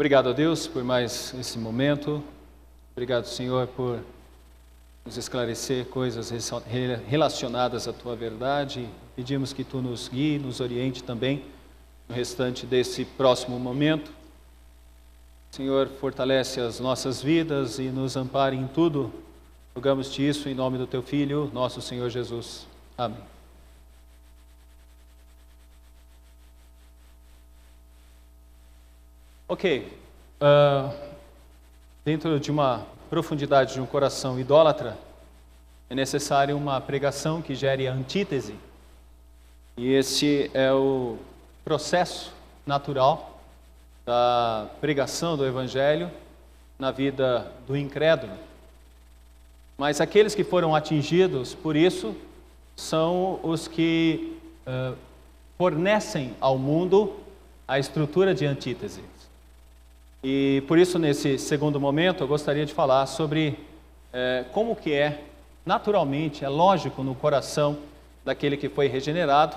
Obrigado a Deus por mais esse momento. Obrigado, Senhor, por nos esclarecer coisas relacionadas à Tua verdade. Pedimos que Tu nos guie, nos oriente também no restante desse próximo momento. Senhor, fortalece as nossas vidas e nos ampare em tudo. Rogamos-te isso em nome do Teu Filho, nosso Senhor Jesus. Amém. Ok, dentro de uma profundidade de um coração idólatra, é necessário uma pregação que gere antítese. E esse é o processo natural da pregação do Evangelho na vida do incrédulo. Mas aqueles que foram atingidos por isso são os que fornecem ao mundo a estrutura de antítese. E por isso, nesse segundo momento, eu gostaria de falar sobre como que é, naturalmente, é lógico no coração daquele que foi regenerado,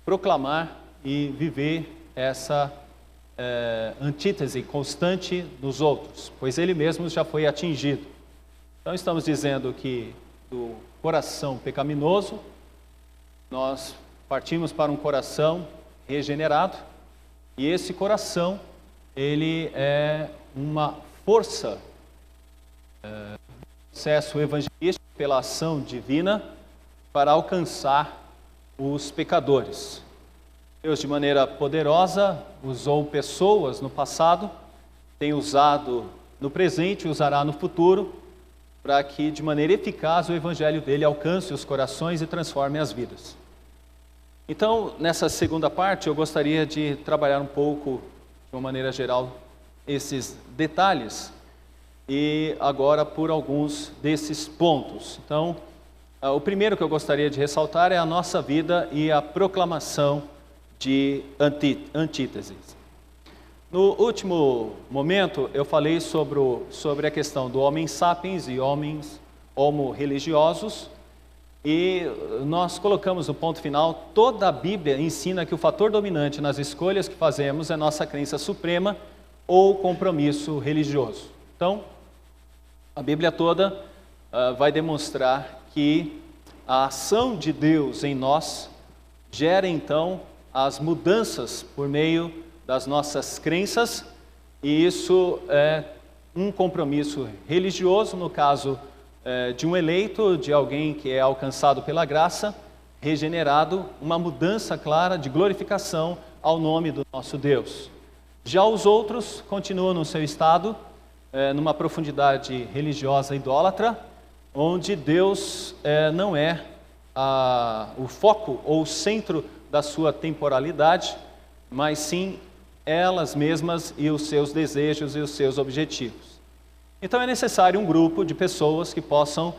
proclamar e viver essa antítese constante nos outros, pois ele mesmo já foi atingido. Então, estamos dizendo que do coração pecaminoso, nós partimos para um coração regenerado, e esse coração ele é uma força, processo evangelístico pela ação divina para alcançar os pecadores. Deus, de maneira poderosa, usou pessoas no passado, tem usado no presente e usará no futuro, para que de maneira eficaz o evangelho dele alcance os corações e transforme as vidas. Então, nessa segunda parte, eu gostaria de trabalhar um pouco de uma maneira geral, esses detalhes, e agora por alguns desses pontos. Então, o primeiro que eu gostaria de ressaltar é a nossa vida e a proclamação de antíteses. No último momento, eu falei sobre a questão do homem sapiens e homens homo-religiosos, e nós colocamos no ponto final, toda a Bíblia ensina que o fator dominante nas escolhas que fazemos é nossa crença suprema ou compromisso religioso. Então, a Bíblia toda vai demonstrar que a ação de Deus em nós gera então as mudanças por meio das nossas crenças, e isso é um compromisso religioso, no caso de um eleito, de alguém que é alcançado pela graça, regenerado, uma mudança clara de glorificação ao nome do nosso Deus. Já os outros continuam no seu estado, numa profundidade religiosa idólatra, onde Deus não é o foco ou o centro da sua temporalidade, mas sim elas mesmas e os seus desejos e os seus objetivos. Então é necessário um grupo de pessoas que possam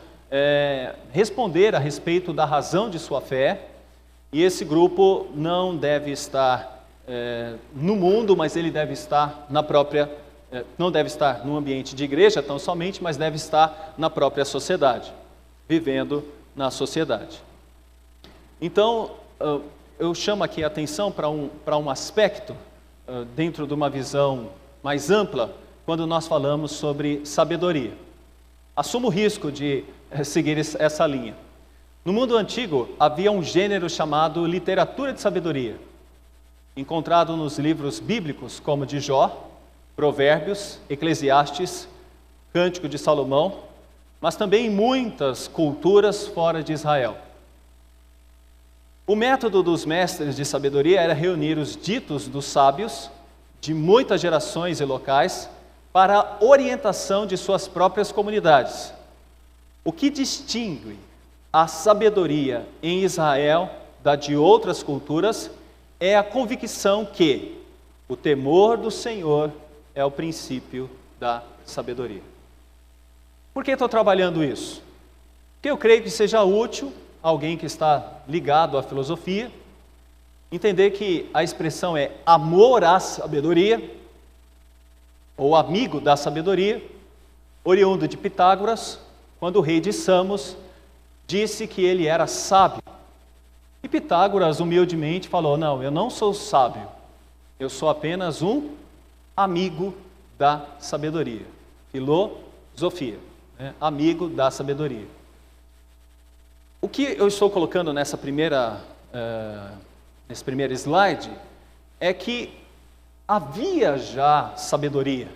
responder a respeito da razão de sua fé, e esse grupo não deve estar no mundo, mas ele deve estar não deve estar no ambiente de igreja tão somente, mas deve estar na própria sociedade, vivendo na sociedade. Então, eu chamo aqui a atenção para um aspecto dentro de uma visão mais ampla, quando nós falamos sobre sabedoria. Assumo o risco de seguir essa linha. No mundo antigo, havia um gênero chamado literatura de sabedoria, encontrado nos livros bíblicos como de Jó, Provérbios, Eclesiastes, Cântico de Salomão, mas também em muitas culturas fora de Israel. O método dos mestres de sabedoria era reunir os ditos dos sábios de muitas gerações e locais para a orientação de suas próprias comunidades. O que distingue a sabedoria em Israel da de outras culturas é a convicção que o temor do Senhor é o princípio da sabedoria. Por que estou trabalhando isso? Porque eu creio que seja útil a alguém que está ligado à filosofia entender que a expressão é amor à sabedoria, ou amigo da sabedoria, oriundo de Pitágoras, quando o rei de Samos disse que ele era sábio. E Pitágoras humildemente falou: não, eu não sou sábio, eu sou apenas um amigo da sabedoria. Filosofia, né? Amigo da sabedoria. O que eu estou colocando nesse primeiro slide é que havia já sabedoria.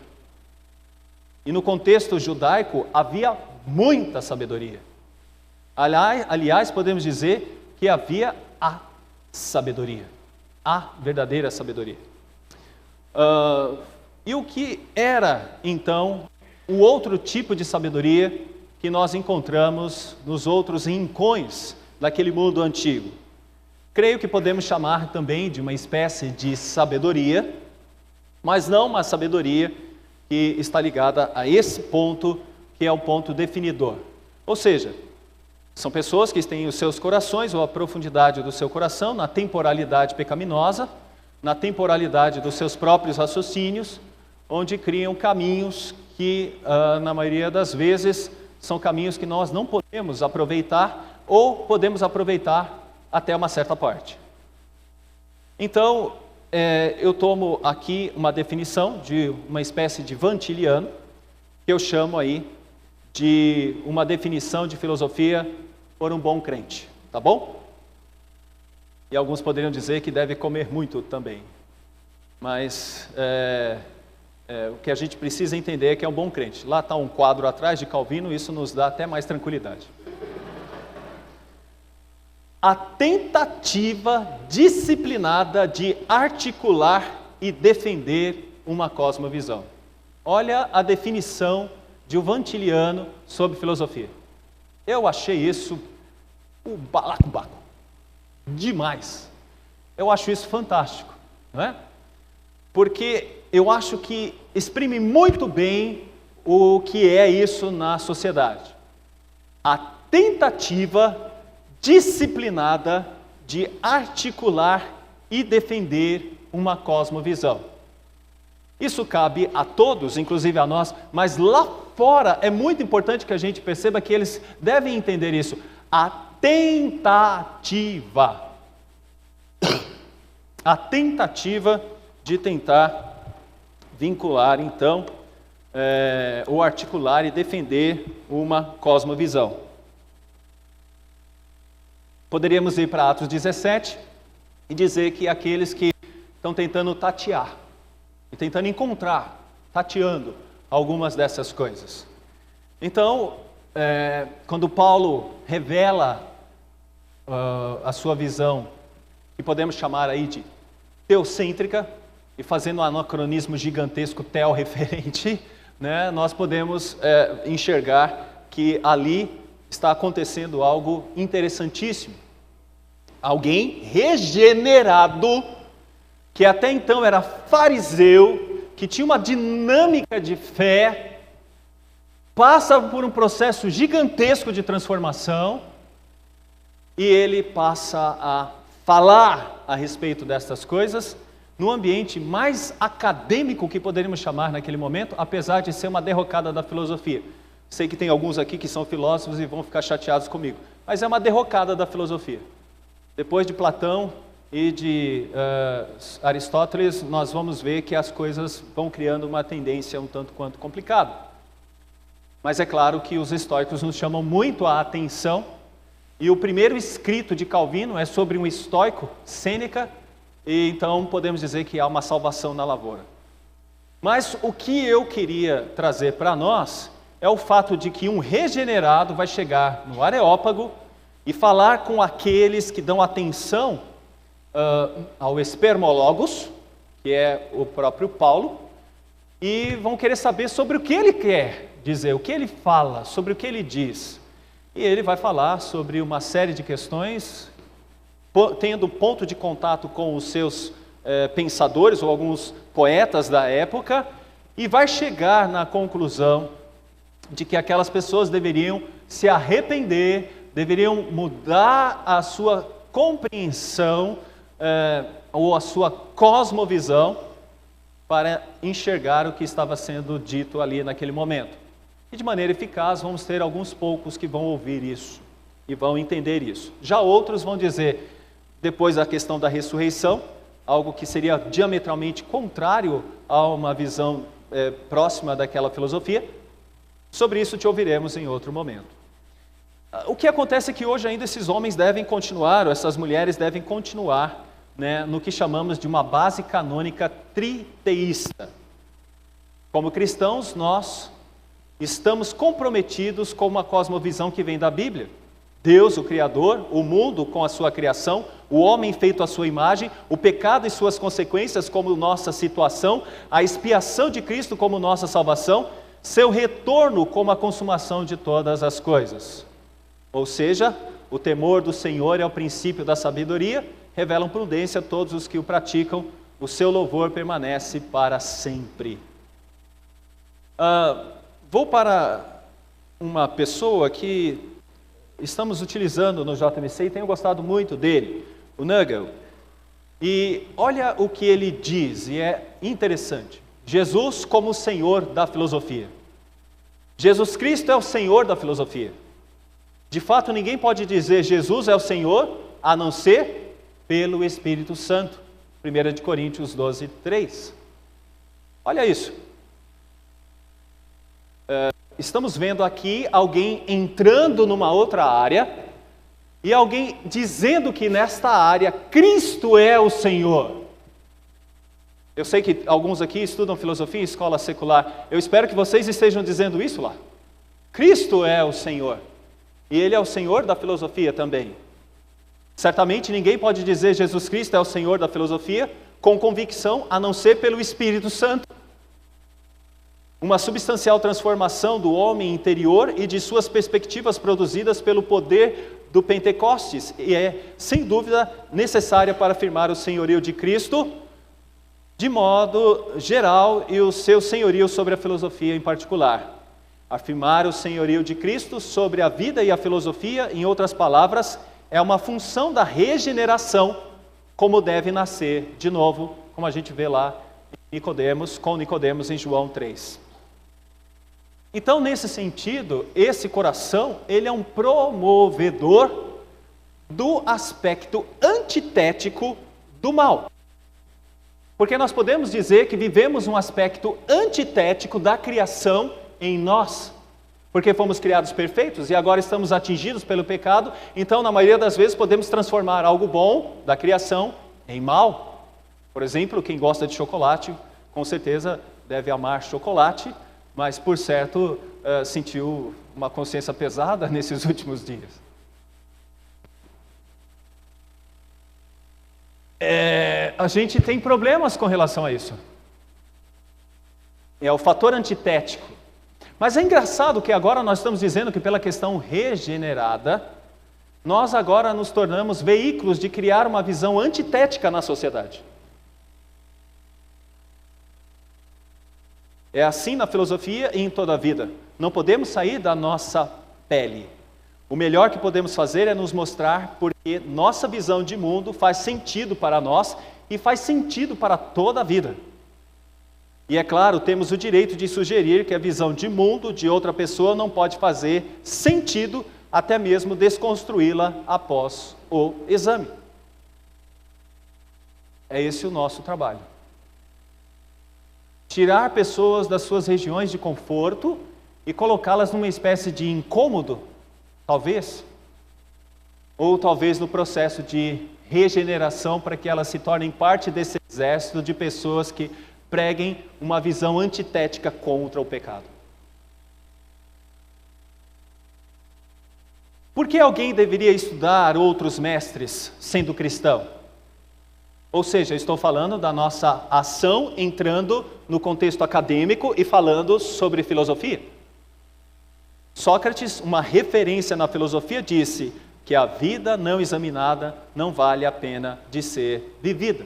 E no contexto judaico havia muita sabedoria. Aliás, podemos dizer que havia a sabedoria, a verdadeira sabedoria. E o que era, então, o outro tipo de sabedoria que nós encontramos nos outros rincões daquele mundo antigo? Creio que podemos chamar também de uma espécie de sabedoria, mas não uma sabedoria que está ligada a esse ponto, que é o ponto definidor. Ou seja, são pessoas que têm os seus corações, ou a profundidade do seu coração, na temporalidade pecaminosa, na temporalidade dos seus próprios raciocínios, onde criam caminhos que, na maioria das vezes, são caminhos que nós não podemos aproveitar, ou podemos aproveitar até uma certa parte. Então, eu tomo aqui uma definição de uma espécie de Vantiliano, que eu chamo aí de uma definição de filosofia por um bom crente, tá bom? E alguns poderiam dizer que deve comer muito também, mas o que a gente precisa entender é que é um bom crente. Lá está um quadro atrás de Calvino, isso nos dá até mais tranquilidade. A tentativa disciplinada de articular e defender uma cosmovisão. Olha a definição de um Vantiliano sobre filosofia. Eu achei isso o balacobaco. Demais. Eu acho isso fantástico, não é? Porque eu acho que exprime muito bem o que é isso na sociedade. A tentativa disciplinada de articular e defender uma cosmovisão. Isso cabe a todos, inclusive a nós, mas lá fora é muito importante que a gente perceba que eles devem entender isso. A tentativa de tentar vincular, então, ou articular e defender uma cosmovisão. Poderíamos ir para Atos 17 e dizer que aqueles que estão tentando tatear, e tentando encontrar, tateando algumas dessas coisas. Então, quando Paulo revela a sua visão, que podemos chamar aí de teocêntrica, e fazendo um anacronismo gigantesco teorreferente, né, nós podemos enxergar que ali está acontecendo algo interessantíssimo. Alguém regenerado, que até então era fariseu, que tinha uma dinâmica de fé, passa por um processo gigantesco de transformação, e ele passa a falar a respeito destas coisas, no ambiente mais acadêmico que poderíamos chamar naquele momento, apesar de ser uma derrocada da filosofia. Sei que tem alguns aqui que são filósofos e vão ficar chateados comigo, mas é uma derrocada da filosofia. Depois de Platão e de Aristóteles, nós vamos ver que as coisas vão criando uma tendência um tanto quanto complicada. Mas é claro que os estoicos nos chamam muito a atenção, e o primeiro escrito de Calvino é sobre um estoico, Sêneca, e então podemos dizer que há uma salvação na lavoura. Mas o que eu queria trazer para nós é o fato de que um regenerado vai chegar no Areópago e falar com aqueles que dão atenção ao espermologos, que é o próprio Paulo, e vão querer saber sobre o que ele quer dizer, o que ele fala, sobre o que ele diz. E ele vai falar sobre uma série de questões, tendo ponto de contato com os seus pensadores ou alguns poetas da época, e vai chegar na conclusão de que aquelas pessoas deveriam se arrepender, deveriam mudar a sua compreensão ou a sua cosmovisão para enxergar o que estava sendo dito ali naquele momento. E de maneira eficaz vamos ter alguns poucos que vão ouvir isso e vão entender isso. Já outros vão dizer, depois da questão da ressurreição, algo que seria diametralmente contrário a uma visão próxima daquela filosofia. Sobre isso te ouviremos em outro momento. O que acontece é que hoje ainda esses homens devem continuar, ou essas mulheres devem continuar, no que chamamos de uma base canônica triteísta. Como cristãos, nós estamos comprometidos com uma cosmovisão que vem da Bíblia. Deus, o Criador, o mundo com a sua criação, o homem feito à sua imagem, o pecado e suas consequências como nossa situação, a expiação de Cristo como nossa salvação, seu retorno como a consumação de todas as coisas. Ou seja, o temor do Senhor é o princípio da sabedoria, revelam prudência a todos os que o praticam, o seu louvor permanece para sempre. Vou para uma pessoa que estamos utilizando no JMC e tenho gostado muito dele, o Nagel. E olha o que ele diz, e é interessante. Jesus como o Senhor da filosofia. Jesus Cristo é o Senhor da filosofia. De fato, ninguém pode dizer Jesus é o Senhor, a não ser pelo Espírito Santo. 1 Coríntios 12, 3. Olha isso. Estamos vendo aqui alguém entrando numa outra área e alguém dizendo que nesta área Cristo é o Senhor. Eu sei que alguns aqui estudam filosofia em escola secular. Eu espero que vocês estejam dizendo isso lá. Cristo é o Senhor. E Ele é o Senhor da filosofia também. Certamente ninguém pode dizer Jesus Cristo é o Senhor da filosofia com convicção, a não ser pelo Espírito Santo. Uma substancial transformação do homem interior e de suas perspectivas produzidas pelo poder do Pentecostes. E é, sem dúvida, necessária para afirmar o senhorio de Cristo, de modo geral, e o seu senhorio sobre a filosofia em particular. Afirmar o senhorio de Cristo sobre a vida e a filosofia, em outras palavras, é uma função da regeneração, como deve nascer de novo, como a gente vê lá em Nicodemos em João 3. Então, nesse sentido, esse coração, ele é um promovedor do aspecto antitético do mal. Porque nós podemos dizer que vivemos um aspecto antitético da criação em nós, porque fomos criados perfeitos e agora estamos atingidos pelo pecado, então na maioria das vezes podemos transformar algo bom da criação em mal. Por exemplo, quem gosta de chocolate, com certeza deve amar chocolate, mas por certo sentiu uma consciência pesada nesses últimos dias. A gente tem problemas com relação a isso. É o fator antitético. Mas é engraçado que agora nós estamos dizendo que pela questão regenerada, nós agora nos tornamos veículos de criar uma visão antitética na sociedade. É assim na filosofia e em toda a vida. Não podemos sair da nossa pele. O melhor que podemos fazer é nos mostrar porque nossa visão de mundo faz sentido para nós e faz sentido para toda a vida. E é claro, temos o direito de sugerir que a visão de mundo de outra pessoa não pode fazer sentido, até mesmo desconstruí-la após o exame. É esse o nosso trabalho. Tirar pessoas das suas regiões de conforto e colocá-las numa espécie de incômodo, talvez, ou talvez no processo de regeneração para que elas se tornem parte desse exército de pessoas que preguem uma visão antitética contra o pecado. Por que alguém deveria estudar outros mestres sendo cristão? Ou seja, estou falando da nossa ação entrando no contexto acadêmico e falando sobre filosofia. Sócrates, uma referência na filosofia, disse que a vida não examinada não vale a pena de ser vivida.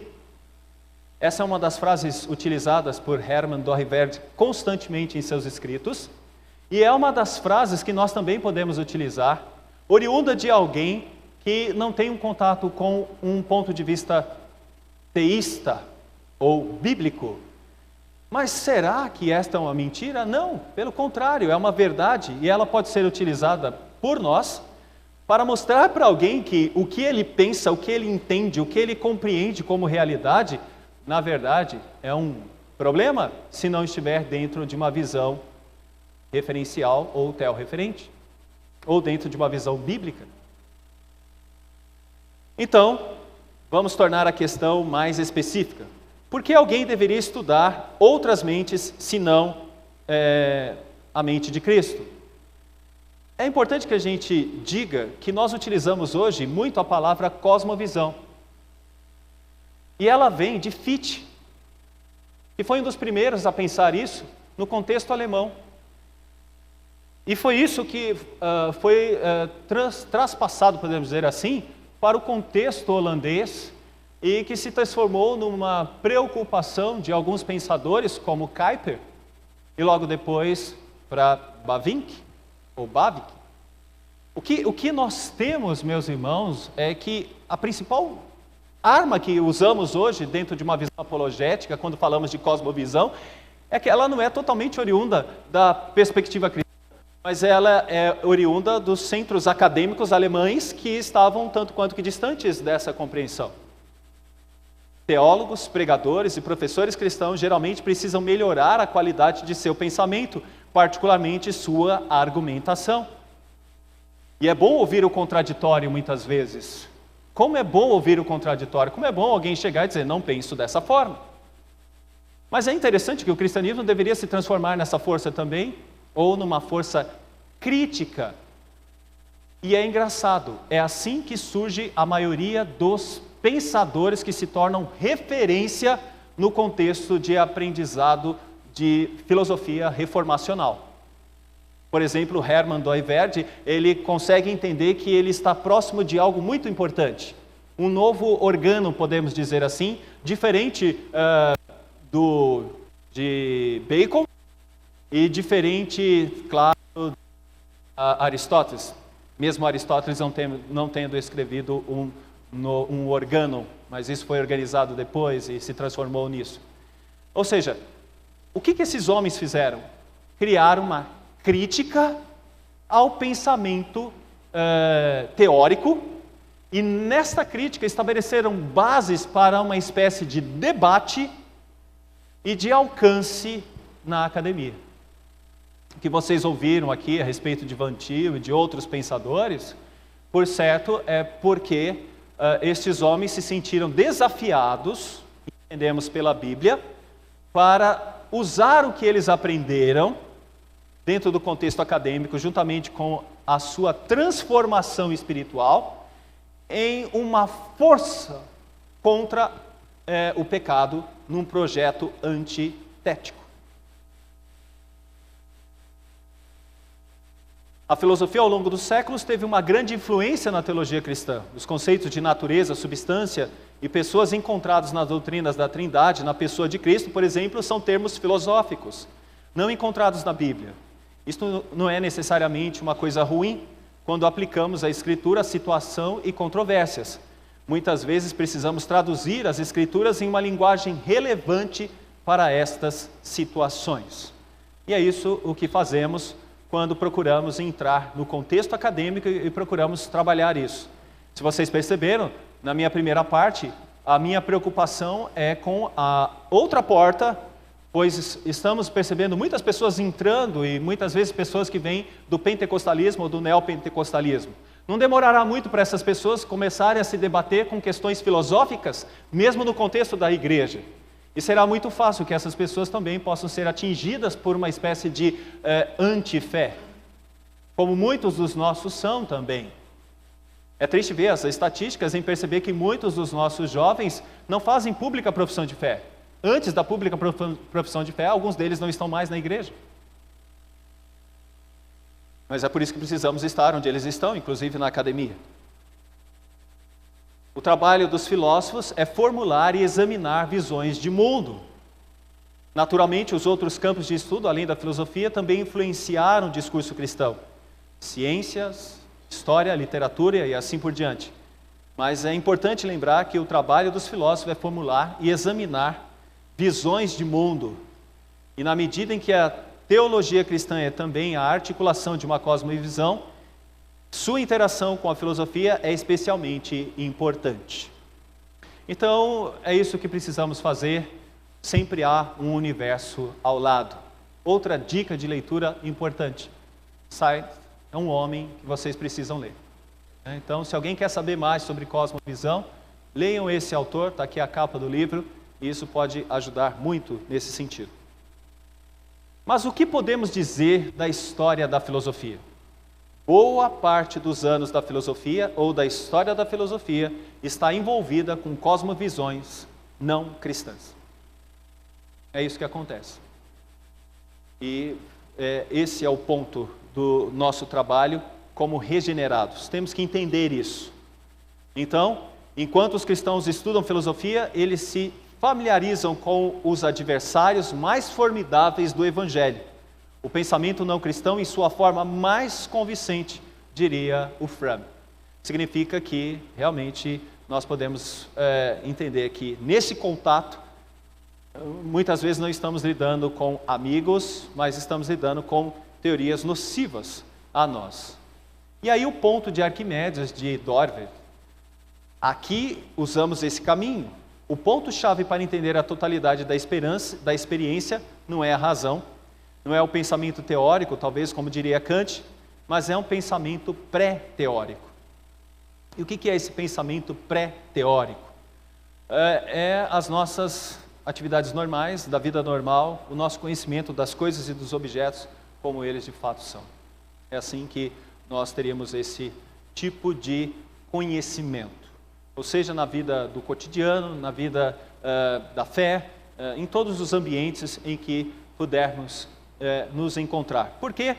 Essa é uma das frases utilizadas por Hermann Dooyeweerd constantemente em seus escritos, e é uma das frases que nós também podemos utilizar, oriunda de alguém que não tem um contato com um ponto de vista teísta ou bíblico. Mas será que esta é uma mentira? Não, pelo contrário, é uma verdade, e ela pode ser utilizada por nós para mostrar para alguém que o que ele pensa, o que ele entende, o que ele compreende como realidade, na verdade, é um problema se não estiver dentro de uma visão referencial ou teorreferente, ou dentro de uma visão bíblica. Então, vamos tornar a questão mais específica. Por que alguém deveria estudar outras mentes, senão a mente de Cristo? É importante que a gente diga que nós utilizamos hoje muito a palavra cosmovisão. E ela vem de Fichte, que foi um dos primeiros a pensar isso no contexto alemão. E foi isso que foi traspassado, podemos dizer assim, para o contexto holandês e que se transformou numa preocupação de alguns pensadores, como Kuyper, e logo depois para Bavinck, ou Bavinck. O que nós temos, meus irmãos, é que a principal arma que usamos hoje dentro de uma visão apologética, quando falamos de cosmovisão, é que ela não é totalmente oriunda da perspectiva cristã, mas ela é oriunda dos centros acadêmicos alemães que estavam tanto quanto que distantes dessa compreensão. Teólogos, pregadores e professores cristãos geralmente precisam melhorar a qualidade de seu pensamento, particularmente sua argumentação. E é bom ouvir o contraditório muitas vezes. Como é bom ouvir o contraditório, como é bom alguém chegar e dizer, não penso dessa forma. Mas é interessante que o cristianismo deveria se transformar nessa força também, ou numa força crítica. E é engraçado, é assim que surge a maioria dos pensadores que se tornam referência no contexto de aprendizado de filosofia reformacional. Por exemplo, Hermann Dooyeweerd, ele consegue entender que ele está próximo de algo muito importante. Um novo organo, podemos dizer assim, diferente de Bacon e diferente, claro, de Aristóteles. Mesmo Aristóteles não tendo escrevido um organo, mas isso foi organizado depois e se transformou nisso. Ou seja, o que esses homens fizeram? Criaram uma crítica ao pensamento teórico, e nesta crítica estabeleceram bases para uma espécie de debate e de alcance na academia. O que vocês ouviram aqui a respeito de Van Til e de outros pensadores, por certo, é porque estes homens se sentiram desafiados, entendemos pela Bíblia, para usar o que eles aprenderam dentro do contexto acadêmico, juntamente com a sua transformação espiritual, em uma força contra o pecado num projeto antitético. A filosofia, ao longo dos séculos, teve uma grande influência na teologia cristã. Os conceitos de natureza, substância e pessoas encontrados nas doutrinas da Trindade, na pessoa de Cristo, por exemplo, são termos filosóficos, não encontrados na Bíblia. Isto não é necessariamente uma coisa ruim quando aplicamos a Escritura a situação e controvérsias. Muitas vezes precisamos traduzir as Escrituras em uma linguagem relevante para estas situações. E é isso o que fazemos quando procuramos entrar no contexto acadêmico e procuramos trabalhar isso. Se vocês perceberam, na minha primeira parte, a minha preocupação é com a outra porta, pois estamos percebendo muitas pessoas entrando e muitas vezes pessoas que vêm do pentecostalismo ou do neopentecostalismo. Não demorará muito para essas pessoas começarem a se debater com questões filosóficas, mesmo no contexto da igreja. E será muito fácil que essas pessoas também possam ser atingidas por uma espécie de antifé, como muitos dos nossos são também. É triste ver as estatísticas em perceber que muitos dos nossos jovens não fazem pública profissão de fé. Antes da pública profissão de fé, alguns deles não estão mais na igreja. Mas é por isso que precisamos estar onde eles estão, inclusive na academia. O trabalho dos filósofos é formular e examinar visões de mundo. Naturalmente, os outros campos de estudo, além da filosofia, também influenciaram o discurso cristão. Ciências, história, literatura e assim por diante. Mas é importante lembrar que o trabalho dos filósofos é formular e examinar visões de mundo. E na medida em que a teologia cristã é também a articulação de uma cosmovisão, sua interação com a filosofia é especialmente importante. Então, é isso que precisamos fazer sempre há um universo ao lado. Outra dica de leitura importante: Sartre é um homem que vocês precisam ler. Então, se alguém quer saber mais sobre cosmovisão, leiam esse autor, está aqui a capa do livro, e isso pode ajudar muito nesse sentido. Mas o que podemos dizer da história da filosofia? Boa parte dos anos da filosofia ou da história da filosofia está envolvida com cosmovisões não cristãs. É isso que acontece. E esse é o ponto do nosso trabalho como regenerados. Temos que entender isso. Então, enquanto os cristãos estudam filosofia, eles se familiarizam com os adversários mais formidáveis do Evangelho. O pensamento não cristão em sua forma mais convincente, diria o Fromm. Significa que, realmente, nós podemos entender que, nesse contato, muitas vezes não estamos lidando com amigos, mas estamos lidando com teorias nocivas a nós. E aí o ponto de Arquimedes, de Dorver, aqui usamos esse caminho. O ponto-chave para entender a totalidade da experiência não é a razão, não é o pensamento teórico, talvez como diria Kant, mas é um pensamento pré-teórico. E o que é esse pensamento pré-teórico? É as nossas atividades normais, da vida normal, o nosso conhecimento das coisas e dos objetos como eles de fato são. É assim que nós teríamos esse tipo de conhecimento. Ou seja, na vida do cotidiano, na vida da fé, em todos os ambientes em que pudermos nos encontrar. Por quê?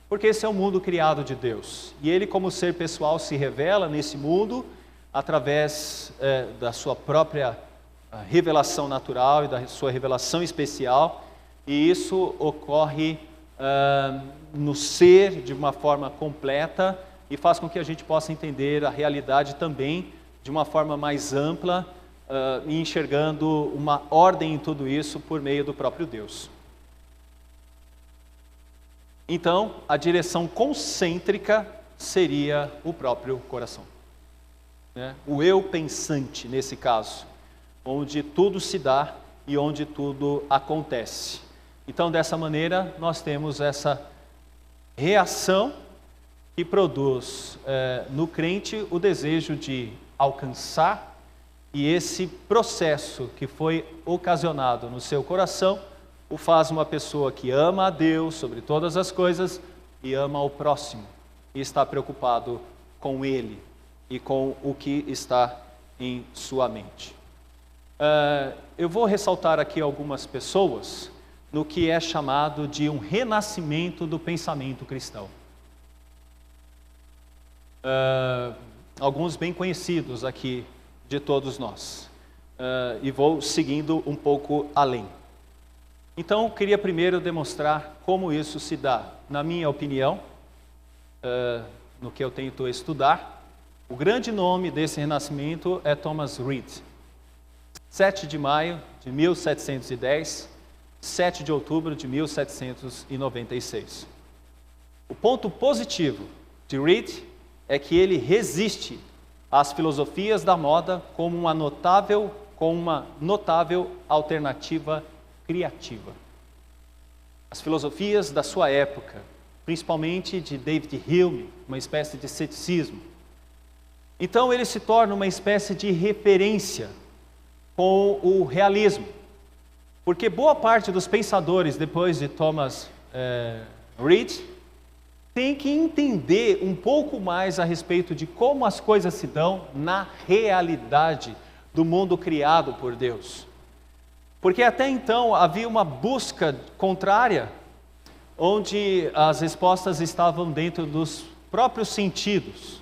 Porque esse é o mundo criado de Deus. E Ele, como ser pessoal, se revela nesse mundo através da sua própria revelação natural e da sua revelação especial. E isso ocorre no ser de uma forma completa e faz com que a gente possa entender a realidade também de uma forma mais ampla e enxergando uma ordem em tudo isso por meio do próprio Deus. Então, a direção concêntrica seria o próprio coração. O eu pensante, nesse caso, onde tudo se dá e onde tudo acontece. Então, dessa maneira, nós temos essa reação que produz no crente o desejo de alcançar, e esse processo que foi ocasionado no seu coração o faz uma pessoa que ama a Deus sobre todas as coisas e ama ao próximo, e está preocupado com ele e com o que está em sua mente. Eu vou ressaltar aqui algumas pessoas no que é chamado de um renascimento do pensamento cristão. Alguns bem conhecidos aqui de todos nós. E vou seguindo um pouco além. Então, queria primeiro demonstrar como isso se dá. Na minha opinião, no que eu tento estudar, o grande nome desse renascimento é Thomas Reid. 7 de maio de 1710, 7 de outubro de 1796. O ponto positivo de Reid é que ele resiste às filosofias da moda com uma notável alternativa criativa. As filosofias da sua época, principalmente de David Hume, uma espécie de ceticismo. Então ele se torna uma espécie de referência com o realismo. Porque boa parte dos pensadores depois de Thomas Reid tem que entender um pouco mais a respeito de como as coisas se dão na realidade do mundo criado por Deus. Porque até então havia uma busca contrária, onde as respostas estavam dentro dos próprios sentidos.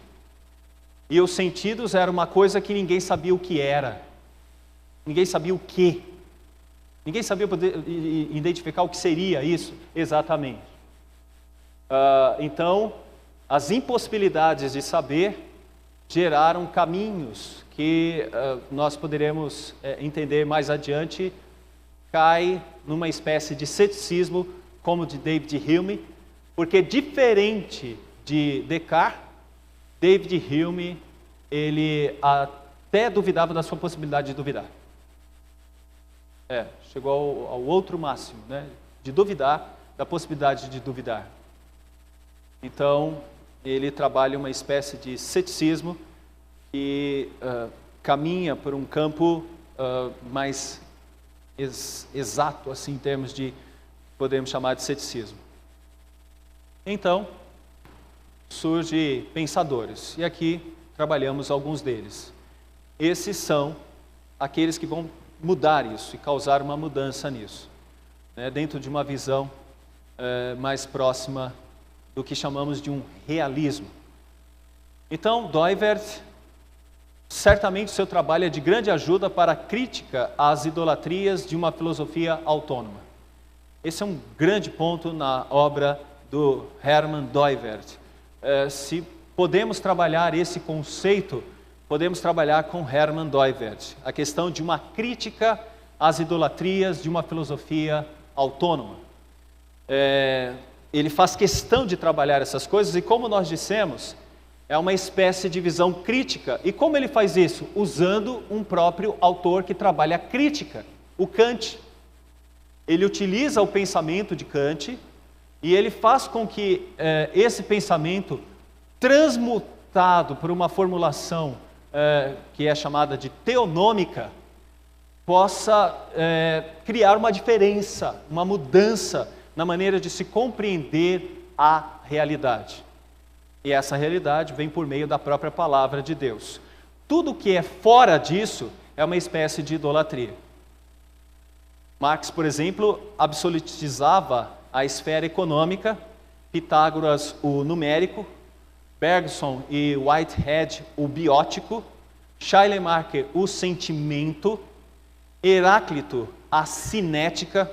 E os sentidos eram uma coisa que ninguém sabia o que era. Ninguém sabia o que. Ninguém sabia poder identificar o que seria isso exatamente. Então, as impossibilidades de saber geraram caminhos que nós poderemos entender mais adiante, cai numa espécie de ceticismo, como de David Hume, porque diferente de Descartes, David Hume, ele até duvidava da sua possibilidade de duvidar. chegou ao outro máximo, né? De duvidar, da possibilidade de duvidar. Então, ele trabalha uma espécie de ceticismo que caminha por um campo mais exato, assim, em termos de, podemos chamar de ceticismo. Então, surgem pensadores, e aqui trabalhamos alguns deles. Esses são aqueles que vão mudar isso e causar uma mudança nisso, né, dentro de uma visão mais próxima do que chamamos de um realismo. Então, Dooivert, certamente seu trabalho é de grande ajuda para a crítica às idolatrias de uma filosofia autônoma. Esse é um grande ponto na obra do Hermann Dooivert. Se podemos trabalhar esse conceito, podemos trabalhar com Hermann Dooivert, a questão de uma crítica às idolatrias de uma filosofia autônoma. Ele faz questão de trabalhar essas coisas e, como nós dissemos, é uma espécie de visão crítica. E como ele faz isso? Usando um próprio autor que trabalha a crítica, o Kant. Ele utiliza o pensamento de Kant e ele faz com que esse pensamento, transmutado por uma formulação que é chamada de teonômica, possa criar uma diferença, uma mudança na maneira de se compreender a realidade. E essa realidade vem por meio da própria palavra de Deus. Tudo que é fora disso é uma espécie de idolatria. Marx, por exemplo, absolutizava a esfera econômica, Pitágoras o numérico, Bergson e Whitehead o biótico, Schleiermacher o sentimento, Heráclito a cinética,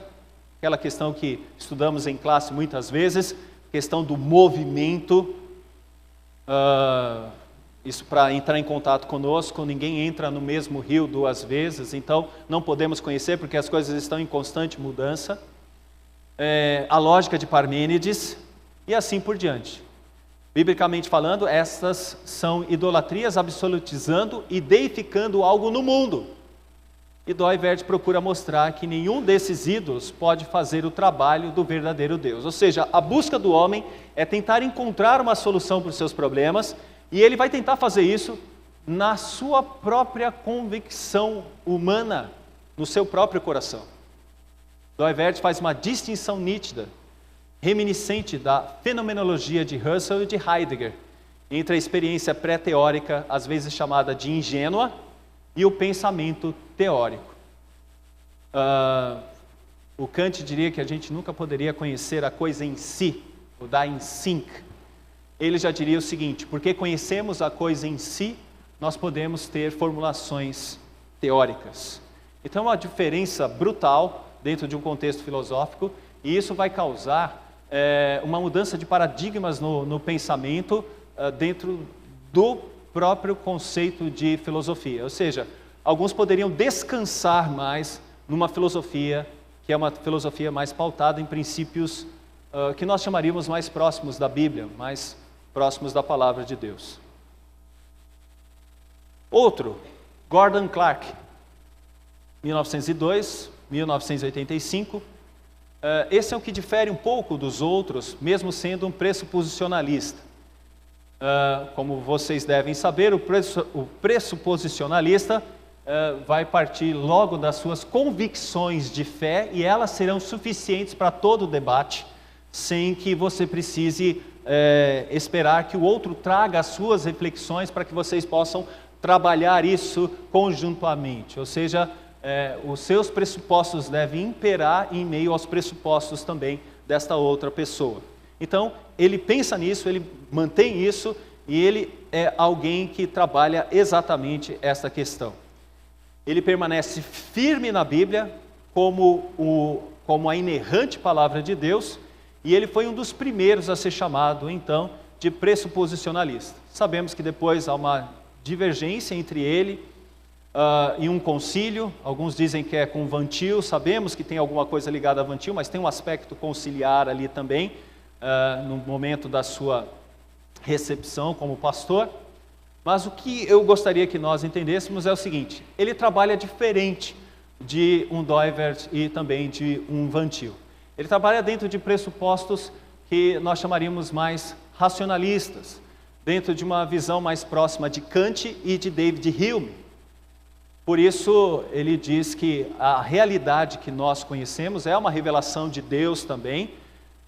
aquela questão que estudamos em classe muitas vezes, questão do movimento. Isso para entrar em contato conosco, ninguém entra no mesmo rio duas vezes, então não podemos conhecer porque as coisas estão em constante mudança. A lógica de Parmênides e assim por diante. Biblicamente falando, estas são idolatrias absolutizando e deificando algo no mundo. E Dooivert procura mostrar que nenhum desses ídolos pode fazer o trabalho do verdadeiro Deus. Ou seja, a busca do homem é tentar encontrar uma solução para os seus problemas, e ele vai tentar fazer isso na sua própria convicção humana, no seu próprio coração. Dooivert faz uma distinção nítida, reminiscente da fenomenologia de Husserl e de Heidegger, entre a experiência pré-teórica, às vezes chamada de ingênua, e o pensamento teórico. O Kant diria que a gente nunca poderia conhecer a coisa em si, o da in sync. Ele já diria o seguinte: porque conhecemos a coisa em si, nós podemos ter formulações teóricas. Então, é uma diferença brutal dentro de um contexto filosófico, e isso vai causar uma mudança de paradigmas no pensamento dentro do próprio conceito de filosofia. Ou seja, alguns poderiam descansar mais numa filosofia que é uma filosofia mais pautada em princípios que nós chamaríamos mais próximos da Bíblia, mais próximos da palavra de Deus. Outro, Gordon Clark, 1902, 1985. Esse é o que difere um pouco dos outros, mesmo sendo um pressuposicionalista. Como vocês devem saber, o pressuposicionalista vai partir logo das suas convicções de fé, e elas serão suficientes para todo o debate, sem que você precise esperar que o outro traga as suas reflexões para que vocês possam trabalhar isso conjuntamente. Ou seja, os seus pressupostos devem imperar em meio aos pressupostos também desta outra pessoa. Então, ele pensa nisso, ele mantém isso, e ele é alguém que trabalha exatamente essa questão. Ele permanece firme na Bíblia como a inerrante palavra de Deus, e ele foi um dos primeiros a ser chamado, então, de pressuposicionalista. Sabemos que depois há uma divergência entre ele e um concílio. Alguns dizem que é com Van Til, sabemos que tem alguma coisa ligada a Van Til, mas tem um aspecto conciliar ali também, no momento da sua recepção como pastor. Mas o que eu gostaria que nós entendêssemos é o seguinte: ele trabalha diferente de um Doivert e também de um Van Til. Ele trabalha dentro de pressupostos que nós chamaríamos mais racionalistas, dentro de uma visão mais próxima de Kant e de David Hume. Por isso, ele diz que a realidade que nós conhecemos é uma revelação de Deus também,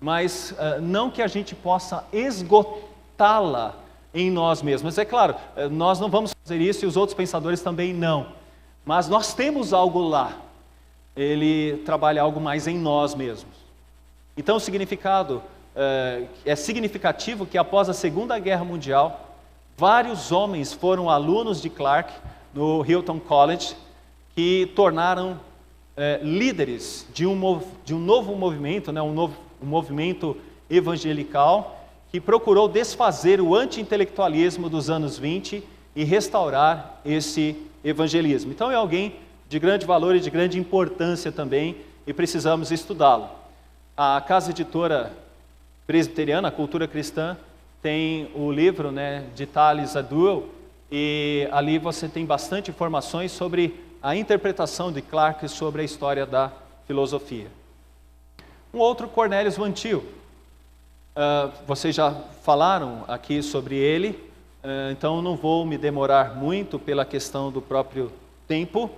mas não que a gente possa esgotá-la em nós mesmos. É claro, nós não vamos fazer isso e os outros pensadores também não. Mas nós temos algo lá. Ele trabalha algo mais em nós mesmos. Então o significado é significativo que após a Segunda Guerra Mundial, vários homens foram alunos de Clarke no Hilton College, que tornaram líderes de um novo movimento, né, um movimento evangelical, que procurou desfazer o anti-intelectualismo dos anos 20 e restaurar esse evangelismo. Então é alguém de grande valor e de grande importância também, e precisamos estudá-lo. A casa editora presbiteriana, a Cultura Cristã, tem o livro, né, de Thales Adduel, e ali você tem bastante informações sobre a interpretação de Clarke sobre a história da filosofia. Um outro, Cornelius Van Til. Vocês já falaram aqui sobre ele, então não vou me demorar muito pela questão do próprio tempo.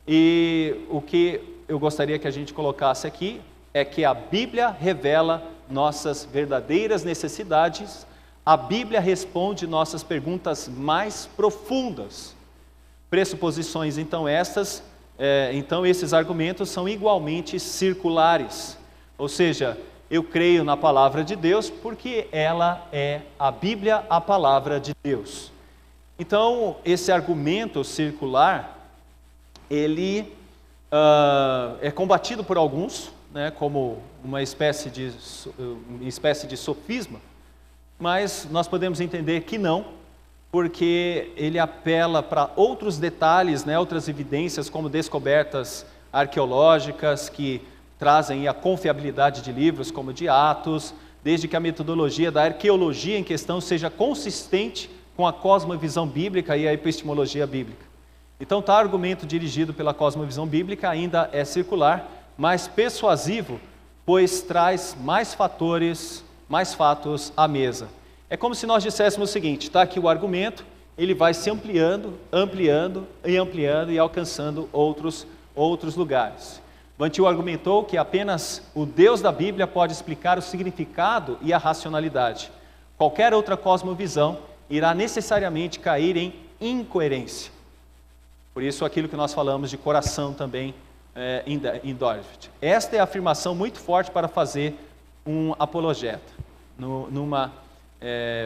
E o que eu gostaria que a gente colocasse aqui é que a Bíblia revela nossas verdadeiras necessidades, a Bíblia responde nossas perguntas mais profundas. Pressuposições, então, então esses argumentos são igualmente circulares, ou seja, eu creio na palavra de Deus porque ela é a Bíblia, a palavra de Deus. Então, esse argumento circular, ele é combatido por alguns, né, como uma espécie de sofisma, mas nós podemos entender que não, porque ele apela para outros detalhes, né, outras evidências, como descobertas arqueológicas que trazem a confiabilidade de livros como de Atos, desde que a metodologia da arqueologia em questão seja consistente com a cosmovisão bíblica e a epistemologia bíblica. Então, tal argumento dirigido pela cosmovisão bíblica ainda é circular, mas persuasivo, pois traz mais fatos à mesa. É como se nós disséssemos o seguinte: está aqui o argumento, ele vai se ampliando e alcançando outros lugares. Van Til argumentou que apenas o Deus da Bíblia pode explicar o significado e a racionalidade. Qualquer outra cosmovisão irá necessariamente cair em incoerência. Por isso, aquilo que nós falamos de coração também em Doivert. Esta é a afirmação muito forte para fazer um apologeta,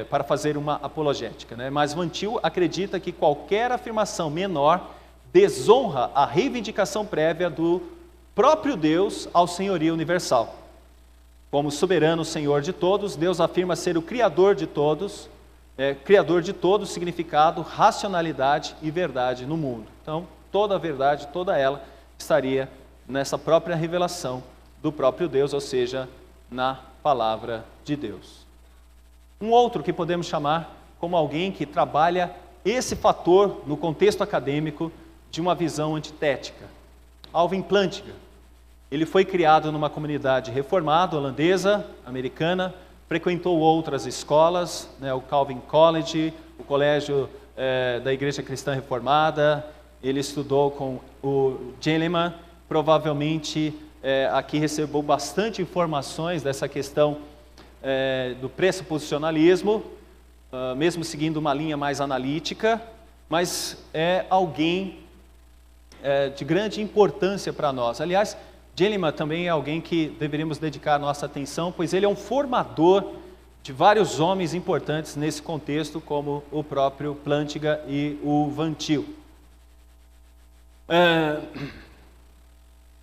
para fazer uma apologética, né? Mas Van Til acredita que qualquer afirmação menor desonra a reivindicação prévia do próprio Deus ao senhorio universal. Como soberano Senhor de todos, Deus afirma ser o Criador de todos, Criador de todo significado, racionalidade e verdade no mundo. Então, toda a verdade, toda ela, estaria nessa própria revelação do próprio Deus, ou seja, na palavra de Deus. Um outro que podemos chamar como alguém que trabalha esse fator no contexto acadêmico de uma visão antitética. Alvin Plantinga. Ele foi criado numa comunidade reformada, holandesa, americana, frequentou outras escolas, né, o Calvin College, o colégio da Igreja Cristã Reformada. Ele estudou com o Gentleman, provavelmente aqui recebeu bastante informações dessa questão do pressuposicionalismo, mesmo seguindo uma linha mais analítica, mas é alguém de grande importância para nós. Aliás, Gentleman também é alguém que deveríamos dedicar nossa atenção, pois ele é um formador de vários homens importantes nesse contexto, como o próprio Plantinga e o Van Til.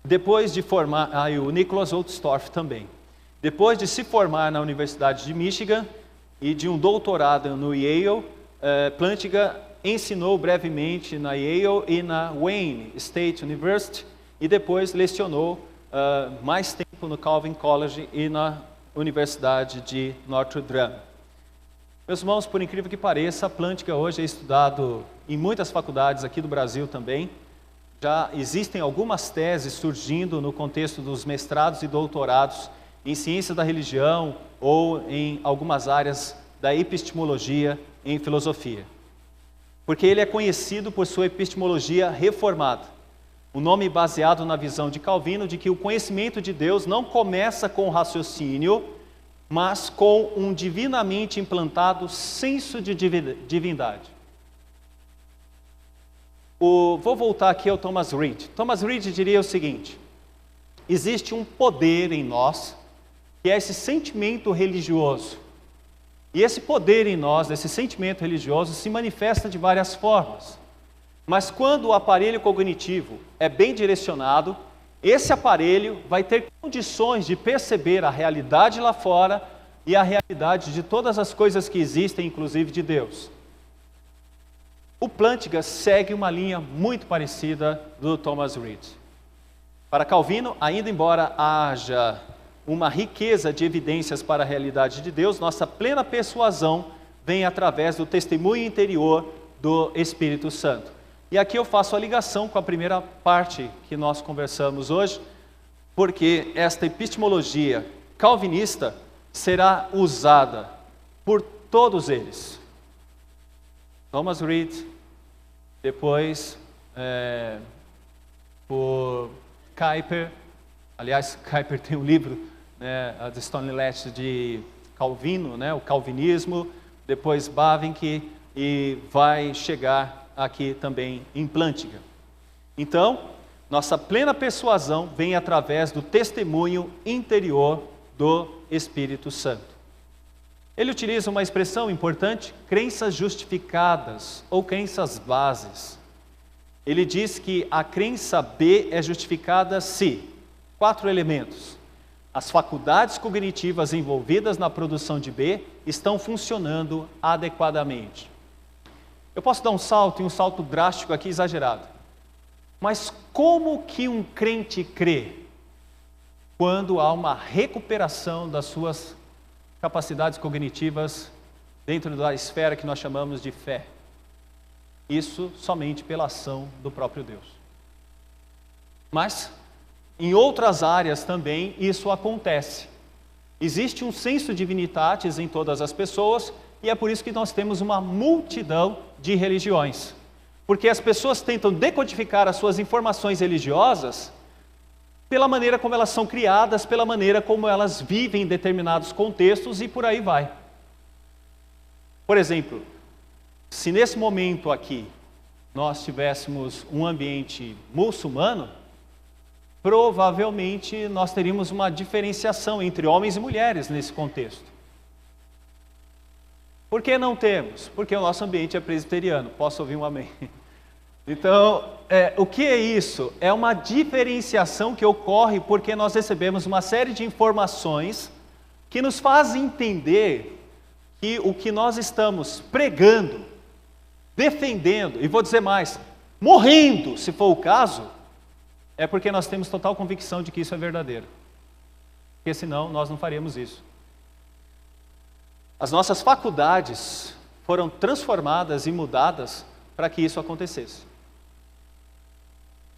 Depois de formar, o Nicholas Oldstorff também. Depois de se formar na Universidade de Michigan e de um doutorado no Yale, Plantinga ensinou brevemente na Yale e na Wayne State University e depois lecionou mais tempo no Calvin College e na Universidade de Notre Dame. Meus irmãos, por incrível que pareça, Plantinga hoje é estudado em muitas faculdades aqui do Brasil também, já existem algumas teses surgindo no contexto dos mestrados e doutorados em ciência da religião ou em algumas áreas da epistemologia em filosofia. Porque ele é conhecido por sua epistemologia reformada. O nome baseado na visão de Calvino de que o conhecimento de Deus não começa com o raciocínio, mas com um divinamente implantado senso de divindade. Vou voltar aqui ao Thomas Reid. Thomas Reid diria o seguinte: existe um poder em nós, que é esse sentimento religioso. E esse poder em nós, esse sentimento religioso, se manifesta de várias formas. Mas quando o aparelho cognitivo é bem direcionado, esse aparelho vai ter condições de perceber a realidade lá fora e a realidade de todas as coisas que existem, inclusive de Deus. O Plantinga segue uma linha muito parecida do Thomas Reid. Para Calvino, ainda embora haja uma riqueza de evidências para a realidade de Deus, nossa plena persuasão vem através do testemunho interior do Espírito Santo. E aqui eu faço a ligação com a primeira parte que nós conversamos hoje, porque esta epistemologia calvinista será usada por todos eles. Thomas Reid, depois por Kuyper. Aliás, Kuyper tem um livro, né, The Stone Latch de Calvino, né, o calvinismo, depois Bavinck, e vai chegar aqui também em Plantinga. Então, nossa plena persuasão vem através do testemunho interior do Espírito Santo. Ele utiliza uma expressão importante, crenças justificadas ou crenças bases. Ele diz que a crença B é justificada se 4 elementos. As faculdades cognitivas envolvidas na produção de B estão funcionando adequadamente. Eu posso dar um salto, e um salto drástico aqui, exagerado. Mas como que um crente crê quando há uma recuperação das suas capacidades cognitivas dentro da esfera que nós chamamos de fé? Isso somente pela ação do próprio Deus. Mas, em outras áreas também, isso acontece. Existe um senso divinitatis em todas as pessoas, e é por isso que nós temos uma multidão de religiões. Porque as pessoas tentam decodificar as suas informações religiosas pela maneira como elas são criadas, pela maneira como elas vivem em determinados contextos e por aí vai. Por exemplo, se nesse momento aqui nós tivéssemos um ambiente muçulmano, provavelmente nós teríamos uma diferenciação entre homens e mulheres nesse contexto. Por que não temos? Porque o nosso ambiente é presbiteriano. Posso ouvir um amém? Então, o que é isso? É uma diferenciação que ocorre porque nós recebemos uma série de informações que nos fazem entender que o que nós estamos pregando, defendendo, e vou dizer mais, morrendo, se for o caso, é porque nós temos total convicção de que isso é verdadeiro. Porque senão nós não faríamos isso. As nossas faculdades foram transformadas e mudadas para que isso acontecesse.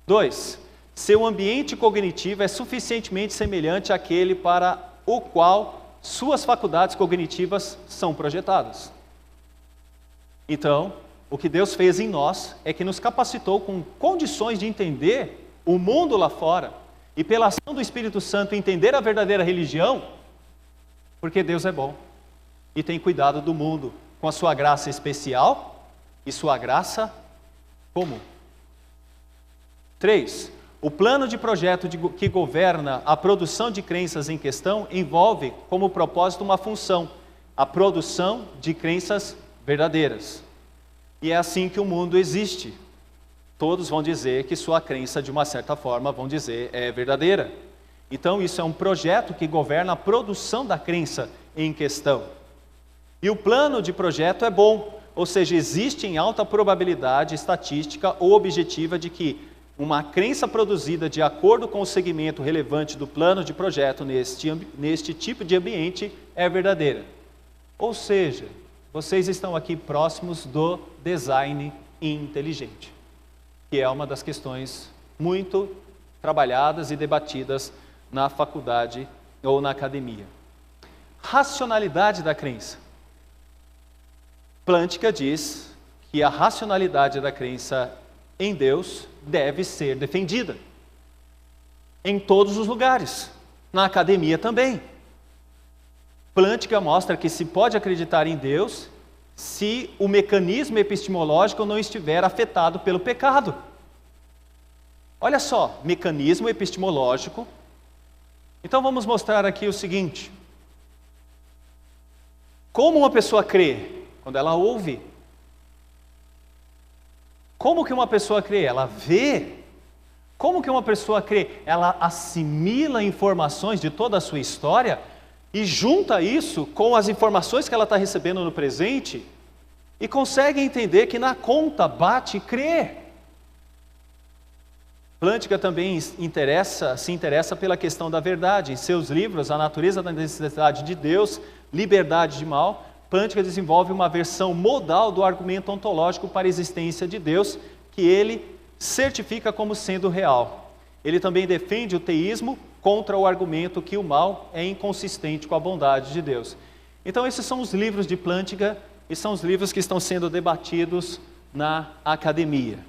2. Seu ambiente cognitivo é suficientemente semelhante àquele para o qual suas faculdades cognitivas são projetadas. Então, o que Deus fez em nós é que nos capacitou com condições de entender o mundo lá fora e pela ação do Espírito Santo entender a verdadeira religião, porque Deus é bom e tem cuidado do mundo com a sua graça especial e sua graça comum. 3. O plano de projeto que governa a produção de crenças em questão envolve como propósito uma função, a produção de crenças verdadeiras. E é assim que o mundo existe. Todos vão dizer que sua crença, de uma certa forma, vão dizer é verdadeira. Então isso é um projeto que governa a produção da crença em questão. E o plano de projeto é bom, ou seja, existe em alta probabilidade estatística ou objetiva de que uma crença produzida de acordo com o segmento relevante do plano de projeto neste tipo de ambiente é verdadeira. Ou seja, vocês estão aqui próximos do design inteligente. que é uma das questões muito trabalhadas e debatidas na faculdade ou na academia. Racionalidade da crença. Plântica diz que a racionalidade da crença em Deus deve ser defendida em todos os lugares, na academia também. Plântica mostra que se pode acreditar em Deus se o mecanismo epistemológico não estiver afetado pelo pecado. Olha só, mecanismo epistemológico. Então vamos mostrar aqui o seguinte. Como uma pessoa crê? Quando ela ouve. Como que uma pessoa crê? Ela vê. Como que uma pessoa crê? Ela assimila informações de toda a sua história e junta isso com as informações que ela está recebendo no presente e consegue entender que na conta bate crer. Plântica também se interessa pela questão da verdade. Em seus livros, A Natureza da Necessidade de Deus, Liberdade de Mal, Plântica desenvolve uma versão modal do argumento ontológico para a existência de Deus, que ele certifica como sendo real. Ele também defende o teísmo contra o argumento que o mal é inconsistente com a bondade de Deus. Então esses são os livros de Plântica e são os livros que estão sendo debatidos na academia.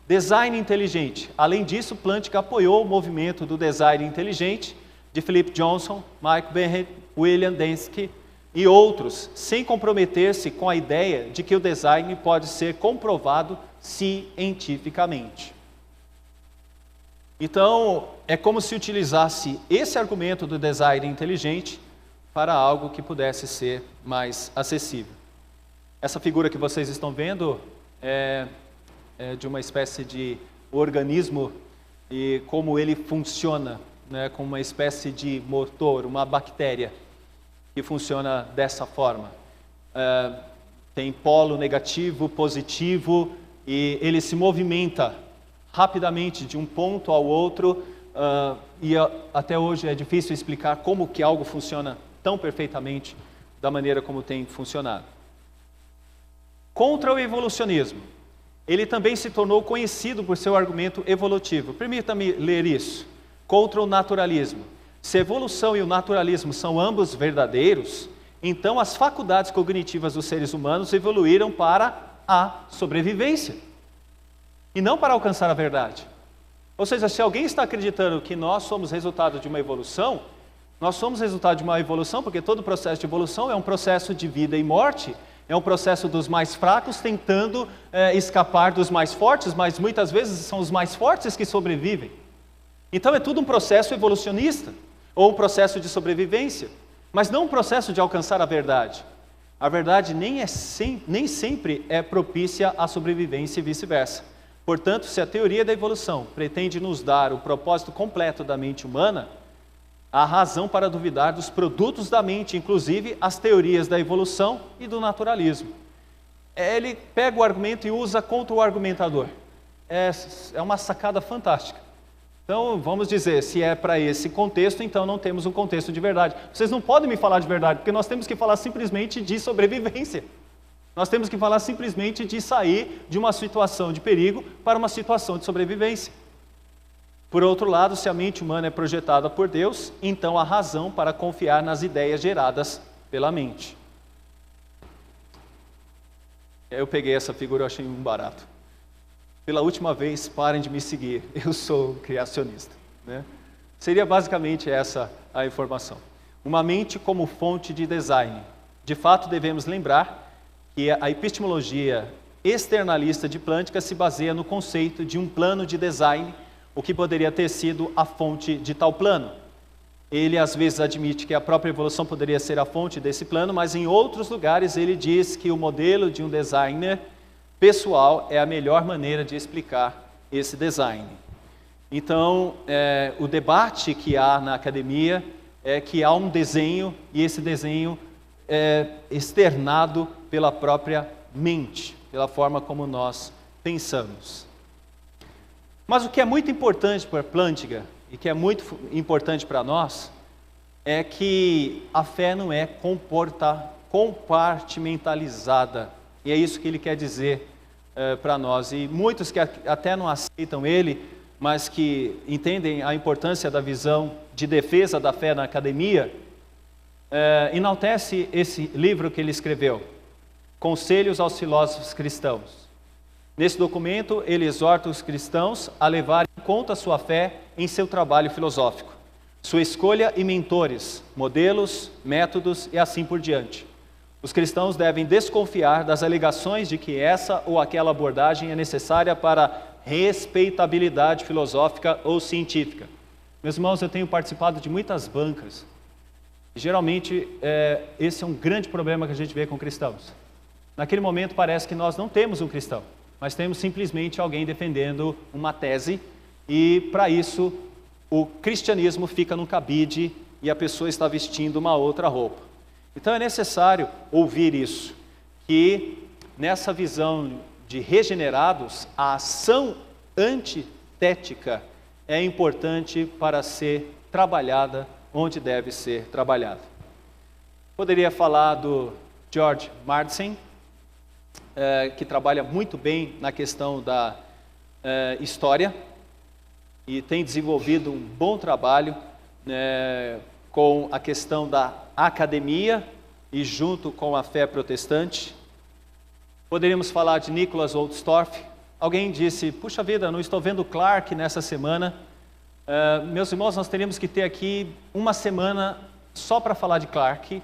Design inteligente. Além disso, Plântica apoiou o movimento do design inteligente de Philip Johnson, Mike Bennett, William Dembski e outros, sem comprometer-se com a ideia de que o design pode ser comprovado cientificamente. Então, é como se utilizasse esse argumento do design inteligente para algo que pudesse ser mais acessível. Essa figura que vocês estão vendo é de uma espécie de organismo e como ele funciona, né, como uma espécie de motor, uma bactéria que funciona dessa forma. Tem polo negativo, positivo e ele se movimenta rapidamente de um ponto ao outro e até hoje é difícil explicar como que algo funciona tão perfeitamente da maneira como tem funcionado. Contra o evolucionismo. Ele também se tornou conhecido por seu argumento evolutivo. Permita-me ler isso. Contra o naturalismo. Se a evolução e o naturalismo são ambos verdadeiros, então as faculdades cognitivas dos seres humanos evoluíram para a sobrevivência e não para alcançar a verdade. Ou seja, se alguém está acreditando que nós somos resultado de uma evolução, nós somos resultado de uma evolução porque todo processo de evolução é um processo de vida e morte. É um processo dos mais fracos tentando escapar dos mais fortes, mas muitas vezes são os mais fortes que sobrevivem. Então é tudo um processo evolucionista, ou um processo de sobrevivência, mas não um processo de alcançar a verdade. A verdade nem sempre é propícia à sobrevivência e vice-versa. Portanto, se a teoria da evolução pretende nos dar o propósito completo da mente humana, há razão para duvidar dos produtos da mente, inclusive as teorias da evolução e do naturalismo. Ele pega o argumento e usa contra o argumentador. É uma sacada fantástica. Então, vamos dizer, se é para esse contexto, então não temos um contexto de verdade. Vocês não podem me falar de verdade, porque nós temos que falar simplesmente de sobrevivência. Nós temos que falar simplesmente de sair de uma situação de perigo para uma situação de sobrevivência. Por outro lado, se a mente humana é projetada por Deus, então há razão para confiar nas ideias geradas pela mente. Eu peguei essa figura e achei um barato. Pela última vez, parem de me seguir, eu sou criacionista. Né? Seria basicamente essa a informação. Uma mente como fonte de design. De fato, devemos lembrar que a epistemologia externalista de Plântica se baseia no conceito de um plano de design, o que poderia ter sido a fonte de tal plano. Ele às vezes admite que a própria evolução poderia ser a fonte desse plano, mas em outros lugares ele diz que o modelo de um designer pessoal é a melhor maneira de explicar esse design. Então, o debate que há na academia é que há um desenho e esse desenho é externado pela própria mente, pela forma como nós pensamos. Mas o que é muito importante para Plântica e que é muito importante para nós é que a fé não é compartimentalizada. E é isso que ele quer dizer para nós. E muitos que até não aceitam ele, mas que entendem a importância da visão de defesa da fé na academia, enaltece esse livro que ele escreveu, Conselhos aos Filósofos Cristãos. Nesse documento, ele exorta os cristãos a levar em conta sua fé em seu trabalho filosófico, sua escolha e mentores, modelos, métodos e assim por diante. Os cristãos devem desconfiar das alegações de que essa ou aquela abordagem é necessária para respeitabilidade filosófica ou científica. Meus irmãos, eu tenho participado de muitas bancas. Geralmente, esse é um grande problema que a gente vê com cristãos. Naquele momento parece que nós não temos um cristão, mas temos simplesmente alguém defendendo uma tese, e para isso o cristianismo fica num cabide e a pessoa está vestindo uma outra roupa. Então é necessário ouvir isso, que nessa visão de regenerados, a ação antitética é importante para ser trabalhada onde deve ser trabalhada. Poderia falar do George Marsden, que trabalha muito bem na questão da história e tem desenvolvido um bom trabalho com a questão da academia e junto com a fé protestante. Poderíamos falar de Nicholas Oldstorff. Alguém disse, puxa vida, não estou vendo Clarke nessa semana. Meus irmãos, nós teríamos que ter aqui uma semana só para falar de Clarke,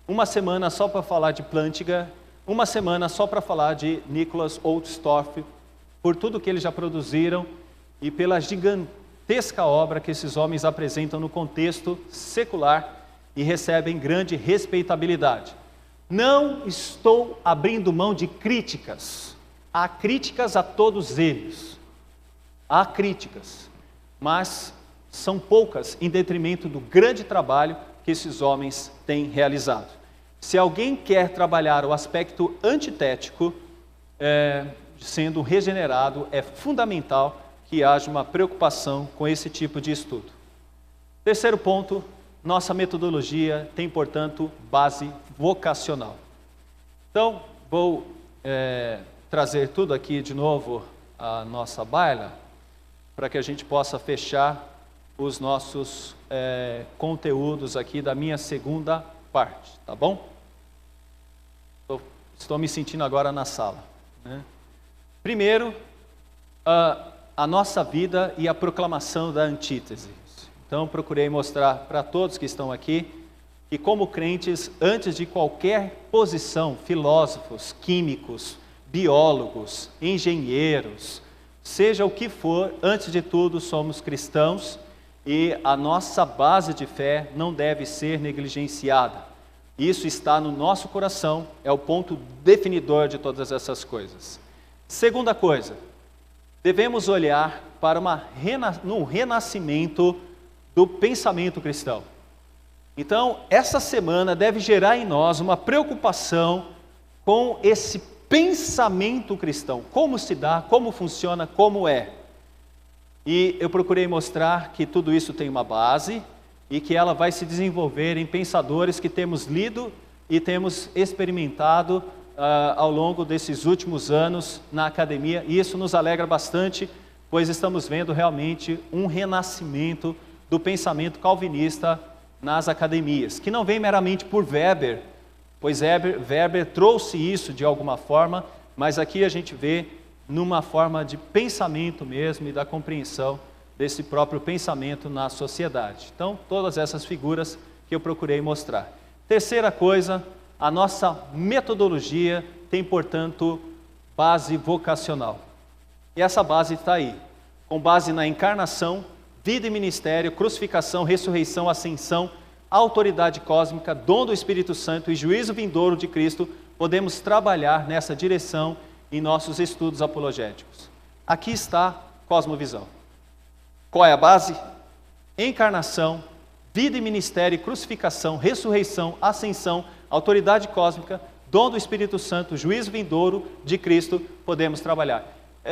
uma semana só para falar de Plantinga, uma semana só para falar de Nicholas Oldstorff, por tudo que eles já produziram e pela gigantesca obra que esses homens apresentam no contexto secular e recebem grande respeitabilidade. Não estou abrindo mão de críticas. Há críticas a todos eles. Há críticas, mas são poucas em detrimento do grande trabalho que esses homens têm realizado. Se alguém quer trabalhar o aspecto antitético, sendo regenerado, é fundamental que haja uma preocupação com esse tipo de estudo. Terceiro ponto, nossa metodologia tem, portanto, base vocacional. Então, vou trazer tudo aqui de novo à nossa baila, para que a gente possa fechar os nossos conteúdos aqui da minha segunda parte, tá bom? Estou me sentindo agora na sala, né? Primeiro, a nossa vida e a proclamação da antítese. Então, procurei mostrar para todos que estão aqui que, como crentes, antes de qualquer posição, filósofos, químicos, biólogos, engenheiros, seja o que for, antes de tudo, somos cristãos e a nossa base de fé não deve ser negligenciada. Isso está no nosso coração, é o ponto definidor de todas essas coisas. Segunda coisa, devemos olhar para um renascimento do pensamento cristão. Então, essa semana deve gerar em nós uma preocupação com esse pensamento cristão. Como se dá, como funciona, como é. E eu procurei mostrar que tudo isso tem uma base e que ela vai se desenvolver em pensadores que temos lido e temos experimentado ao longo desses últimos anos na academia. E isso nos alegra bastante, pois estamos vendo realmente um renascimento do pensamento calvinista nas academias, que não vem meramente por Weber, pois Weber trouxe isso de alguma forma, mas aqui a gente vê numa forma de pensamento mesmo e da compreensão desse próprio pensamento na sociedade. Então, todas essas figuras que eu procurei mostrar. Terceira coisa, a nossa metodologia tem, portanto, base vocacional. E essa base está aí, com base na encarnação, vida e ministério, crucificação, ressurreição, ascensão, autoridade cósmica, dom do Espírito Santo e juízo vindouro de Cristo, podemos trabalhar nessa direção em nossos estudos apologéticos. Aqui está cosmovisão. Qual é a base? Encarnação, vida e ministério, crucificação, ressurreição, ascensão, autoridade cósmica, dom do Espírito Santo, juízo vindouro de Cristo, podemos trabalhar.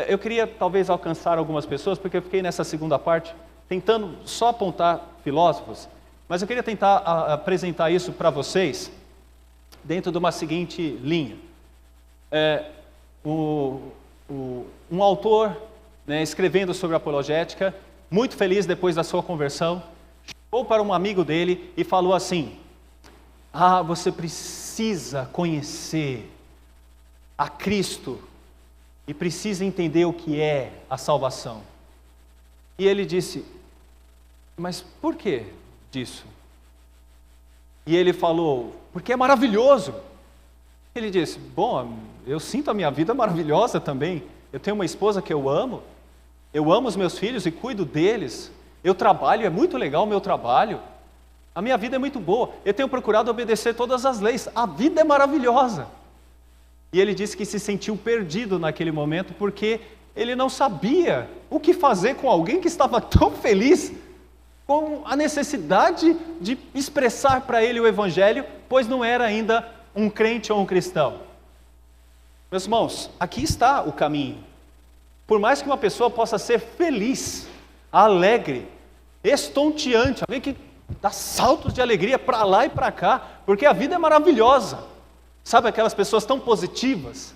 Eu queria talvez alcançar algumas pessoas, porque eu fiquei nessa segunda parte tentando só apontar filósofos, mas eu queria tentar apresentar isso para vocês dentro de uma seguinte linha. um autor, né, escrevendo sobre apologética, muito feliz depois da sua conversão, chegou para um amigo dele e falou assim: você precisa conhecer a Cristo e precisa entender o que é a salvação. E ele disse: mas por que disso? E ele falou: porque é maravilhoso. Ele disse: bom, eu sinto a minha vida maravilhosa também. Eu tenho uma esposa que eu amo os meus filhos e cuido deles. Eu trabalho, é muito legal o meu trabalho. A minha vida é muito boa. Eu tenho procurado obedecer todas as leis. A vida é maravilhosa. E ele disse que se sentiu perdido naquele momento porque ele não sabia o que fazer com alguém que estava tão feliz, com a necessidade de expressar para ele o Evangelho, pois não era ainda um crente ou um cristão. Meus irmãos, aqui está o caminho. Por mais que uma pessoa possa ser feliz, alegre, estonteante, alguém que dá saltos de alegria para lá e para cá, porque a vida é maravilhosa. Sabe aquelas pessoas tão positivas?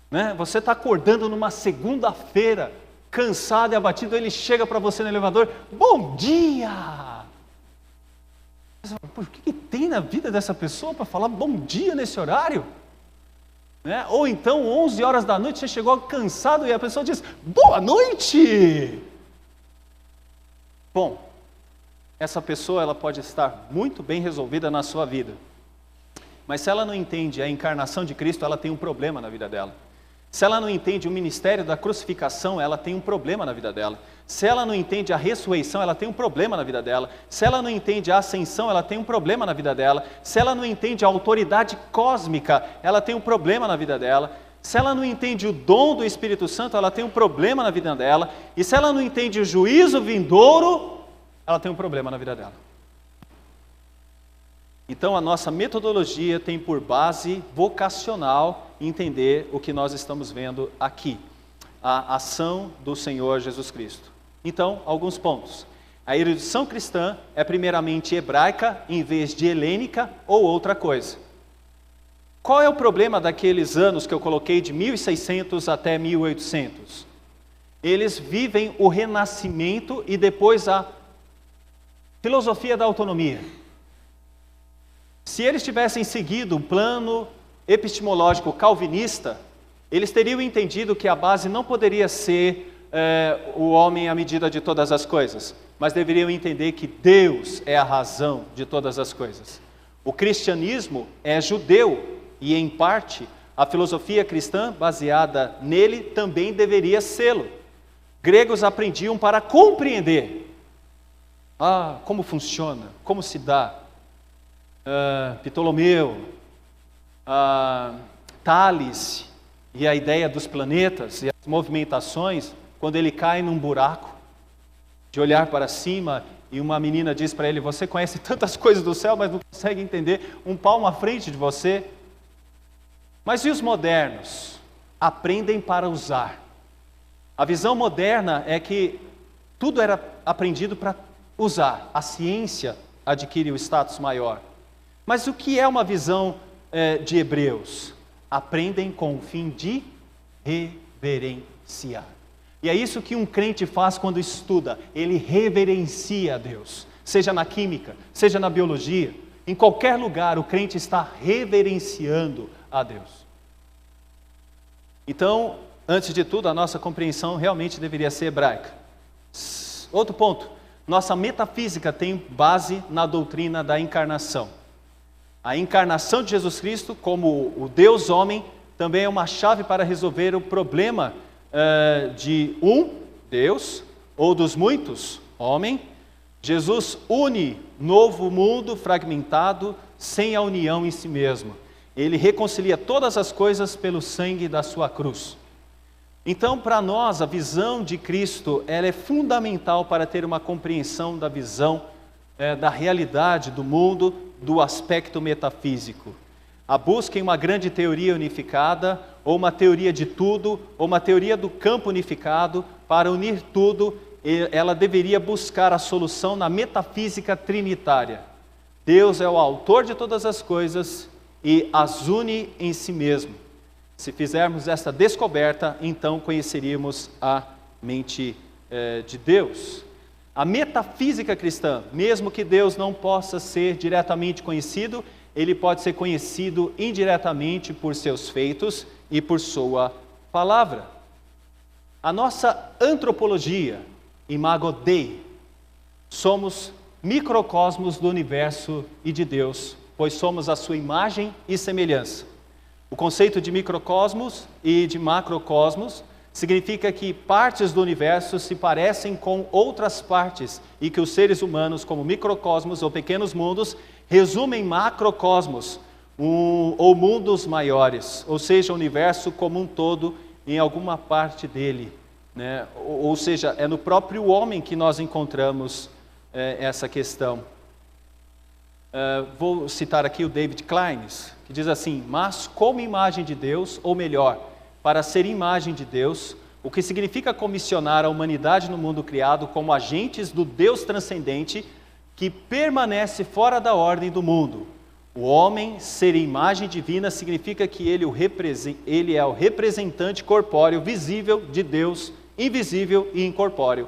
Né? Você está acordando numa segunda-feira, cansado e abatido, ele chega para você no elevador: bom dia! Por que tem na vida dessa pessoa para falar bom dia nesse horário? Né? Ou então, 11 horas da noite, você chegou cansado e a pessoa diz: boa noite! Bom, essa pessoa ela pode estar muito bem resolvida na sua vida, mas se ela não entende a encarnação de Cristo, ela tem um problema na vida dela. Se ela não entende o ministério da crucificação, ela tem um problema na vida dela. Se ela não entende a ressurreição, ela tem um problema na vida dela. Se ela não entende a ascensão, ela tem um problema na vida dela. Se ela não entende a autoridade cósmica, ela tem um problema na vida dela. Se ela não entende o dom do Espírito Santo, ela tem um problema na vida dela. E se ela não entende o juízo vindouro, ela tem um problema na vida dela. Então a nossa metodologia tem por base vocacional entender o que nós estamos vendo aqui, a ação do Senhor Jesus Cristo. Então, alguns pontos. A erudição cristã é primeiramente hebraica em vez de helênica ou outra coisa. Qual é o problema daqueles anos que eu coloquei de 1600 até 1800? Eles vivem o renascimento e depois a filosofia da autonomia. Se eles tivessem seguido um plano epistemológico calvinista, eles teriam entendido que a base não poderia ser o homem à medida de todas as coisas, mas deveriam entender que Deus é a razão de todas as coisas. O cristianismo é judeu e, em parte, a filosofia cristã baseada nele também deveria sê-lo. Gregos aprendiam para compreender como funciona, como se dá. Ptolomeu, Tales e a ideia dos planetas e as movimentações, quando ele cai num buraco, de olhar para cima e uma menina diz para ele: você conhece tantas coisas do céu, mas não consegue entender um palmo à frente de você. Mas e os modernos? Aprendem para usar. A visão moderna é que tudo era aprendido para usar. A ciência adquire o status maior. Mas o que é uma visão de Hebreus? Aprendem com o fim de reverenciar. E é isso que um crente faz quando estuda. Ele reverencia a Deus. Seja na química, seja na biologia. Em qualquer lugar o crente está reverenciando a Deus. Então, antes de tudo, a nossa compreensão realmente deveria ser hebraica. Outro ponto. Nossa metafísica tem base na doutrina da encarnação. A encarnação de Jesus Cristo, como o Deus homem, também é uma chave para resolver o problema de um Deus, ou dos muitos, homem. Jesus une novo mundo fragmentado, sem a união em si mesmo. Ele reconcilia todas as coisas pelo sangue da sua cruz. Então, para nós, a visão de Cristo, ela é fundamental para ter uma compreensão da visão da realidade do mundo, do aspecto metafísico. A busca em uma grande teoria unificada, ou uma teoria de tudo, ou uma teoria do campo unificado, para unir tudo, ela deveria buscar a solução na metafísica trinitária. Deus é o autor de todas as coisas e as une em si mesmo. Se fizermos esta descoberta, então conheceríamos a mente de Deus. A metafísica cristã, mesmo que Deus não possa ser diretamente conhecido, ele pode ser conhecido indiretamente por seus feitos e por sua palavra. A nossa antropologia, Imago Dei, somos microcosmos do universo e de Deus, pois somos a sua imagem e semelhança. O conceito de microcosmos e de macrocosmos significa que partes do universo se parecem com outras partes e que os seres humanos, como microcosmos ou pequenos mundos, resumem macrocosmos ou mundos maiores, ou seja, o universo como um todo em alguma parte dele, né? Ou seja, é no próprio homem que nós encontramos essa questão. Vou citar aqui o David Kleines, que diz assim: mas como imagem de Deus, ou melhor, para ser imagem de Deus, o que significa comissionar a humanidade no mundo criado como agentes do Deus transcendente que permanece fora da ordem do mundo. O homem ser imagem divina significa que ele é o representante corpóreo visível de Deus, invisível e incorpóreo.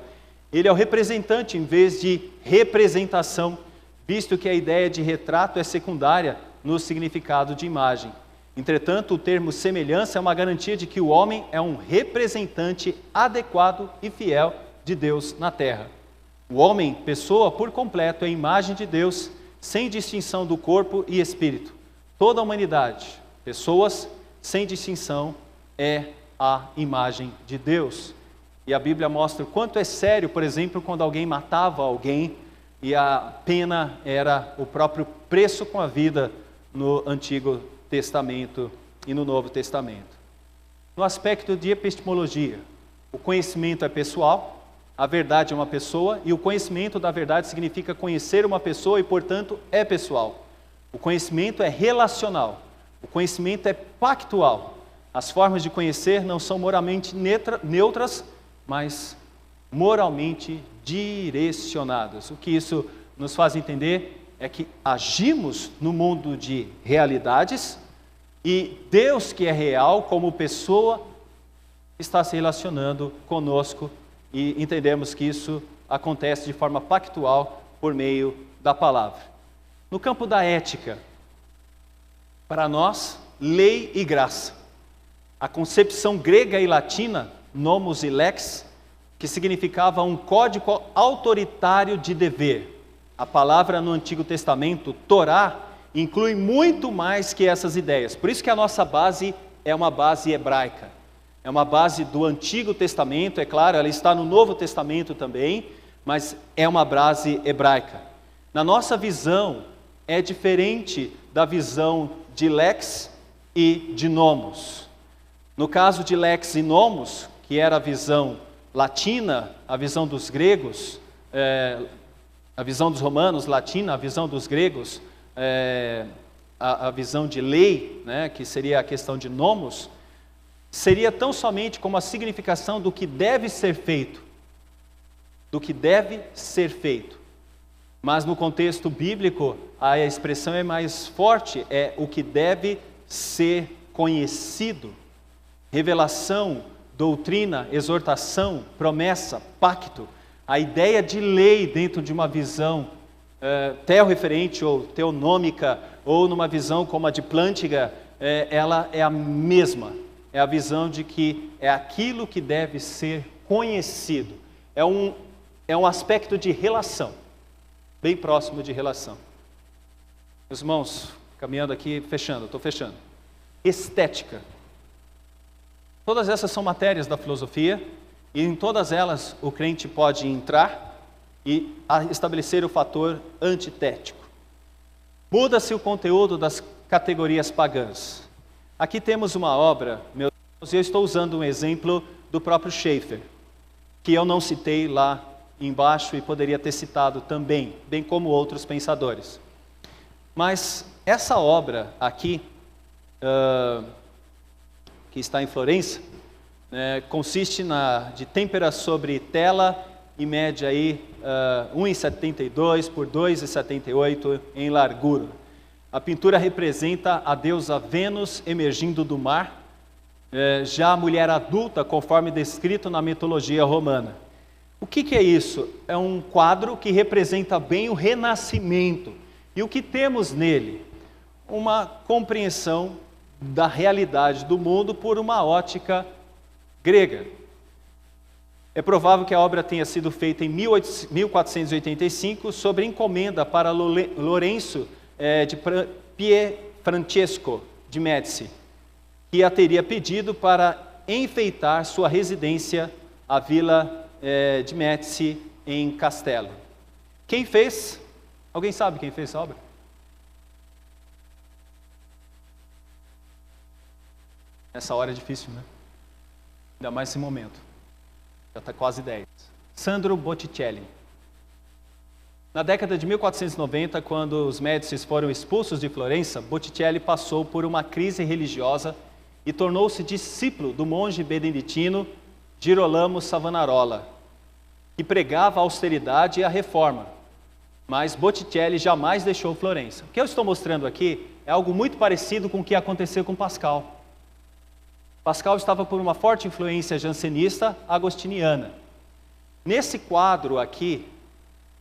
Ele é o representante em vez de representação, visto que a ideia de retrato é secundária no significado de imagem. Entretanto, o termo semelhança é uma garantia de que o homem é um representante adequado e fiel de Deus na terra. O homem, pessoa por completo, é a imagem de Deus, sem distinção do corpo e espírito. Toda a humanidade, pessoas sem distinção, é a imagem de Deus. E a Bíblia mostra o quanto é sério, por exemplo, quando alguém matava alguém e a pena era o próprio preço com a vida no Antigo Testamento e no Novo Testamento. No aspecto de epistemologia, o conhecimento é pessoal, a verdade é uma pessoa, e o conhecimento da verdade significa conhecer uma pessoa e, portanto, é pessoal. O conhecimento é relacional, o conhecimento é pactual. As formas de conhecer não são moralmente neutras, mas moralmente direcionadas. O que isso nos faz entender é que agimos no mundo de realidades e Deus, que é real, como pessoa, está se relacionando conosco e entendemos que isso acontece de forma pactual por meio da palavra. No campo da ética, para nós, lei e graça. A concepção grega e latina, nomos e lex, que significava um código autoritário de dever. A palavra no Antigo Testamento, Torá, inclui muito mais que essas ideias. Por isso que a nossa base é uma base hebraica. É uma base do Antigo Testamento, é claro, ela está no Novo Testamento também, mas é uma base hebraica. Na nossa visão, é diferente da visão de lex e de nomos. No caso de lex e nomos, que era a visão latina, a visão dos gregos, a visão dos romanos, latina, a visão dos gregos, a visão de lei, né, que seria a questão de nomos, seria tão somente como a significação do que deve ser feito. Do que deve ser feito. Mas no contexto bíblico, a expressão é mais forte, é o que deve ser conhecido. Revelação, doutrina, exortação, promessa, pacto. A ideia de lei dentro de uma visão teorreferente ou teonômica, ou numa visão como a de Plântiga, ela é a mesma. É a visão de que é aquilo que deve ser conhecido. É um aspecto de relação, bem próximo de relação. Meus irmãos, caminhando aqui, estou fechando. Estética. Todas essas são matérias da filosofia, e em todas elas o crente pode entrar e estabelecer o fator antitético. Muda-se o conteúdo das categorias pagãs. Aqui temos uma obra, meus irmãos, e eu estou usando um exemplo do próprio Schaeffer, que eu não citei lá embaixo e poderia ter citado também, bem como outros pensadores. Mas essa obra aqui, que está em Florença, consiste de têmpera sobre tela e mede aí 1,72 por 2,78 em largura. A pintura representa a deusa Vênus emergindo do mar, já mulher adulta, conforme descrito na mitologia romana. O que é isso? É um quadro que representa bem o renascimento. E o que temos nele? Uma compreensão da realidade do mundo por uma ótica grega. É provável que a obra tenha sido feita em 1485, sob encomenda para Lourenço de Francesco de Médici, que a teria pedido para enfeitar sua residência, a Vila de Médici, em Castelo. Quem fez? Alguém sabe quem fez essa obra? Essa hora é difícil, né? Ainda mais esse momento. Já está quase 10. Sandro Botticelli. Na década de 1490, quando os Médicis foram expulsos de Florença, Botticelli passou por uma crise religiosa e tornou-se discípulo do monge beneditino Girolamo Savonarola, que pregava a austeridade e a reforma. Mas Botticelli jamais deixou Florença. O que eu estou mostrando aqui é algo muito parecido com o que aconteceu com Pascal. Pascal estava por uma forte influência jansenista agostiniana. Nesse quadro aqui,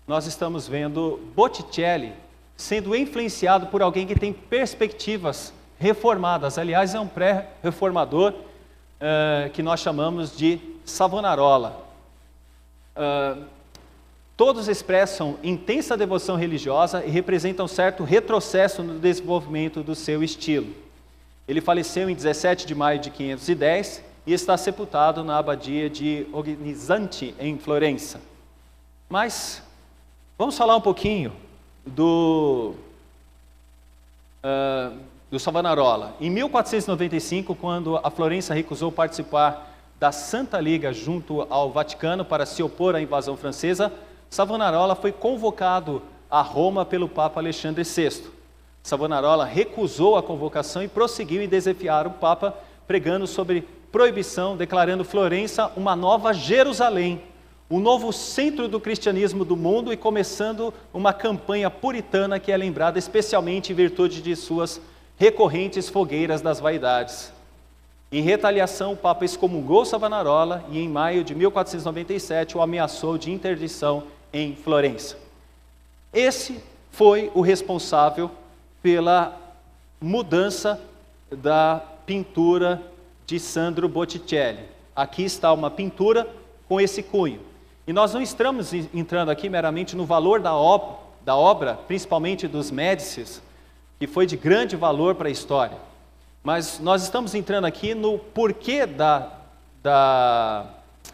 nós estamos vendo Botticelli sendo influenciado por alguém que tem perspectivas reformadas. Aliás, é um pré-reformador que nós chamamos de Savonarola. Todos expressam intensa devoção religiosa e representam certo retrocesso no desenvolvimento do seu estilo. Ele faleceu em 17 de maio de 510 e está sepultado na abadia de Ognissanti, em Florença. Mas vamos falar um pouquinho do Savonarola. Em 1495, quando a Florença recusou participar da Santa Liga junto ao Vaticano para se opor à invasão francesa, Savonarola foi convocado a Roma pelo Papa Alexandre VI. Savonarola recusou a convocação e prosseguiu em desafiar o Papa, pregando sobre proibição, declarando Florença uma nova Jerusalém, um novo centro do cristianismo do mundo, e começando uma campanha puritana que é lembrada especialmente em virtude de suas recorrentes fogueiras das vaidades. Em retaliação, o Papa excomungou Savonarola e em maio de 1497 o ameaçou de interdição em Florença. Esse foi o responsável pela mudança da pintura de Sandro Botticelli. Aqui está uma pintura com esse cunho. E nós não estamos entrando aqui meramente no valor da obra, principalmente dos Médicis, que foi de grande valor para a história. Mas nós estamos entrando aqui no porquê da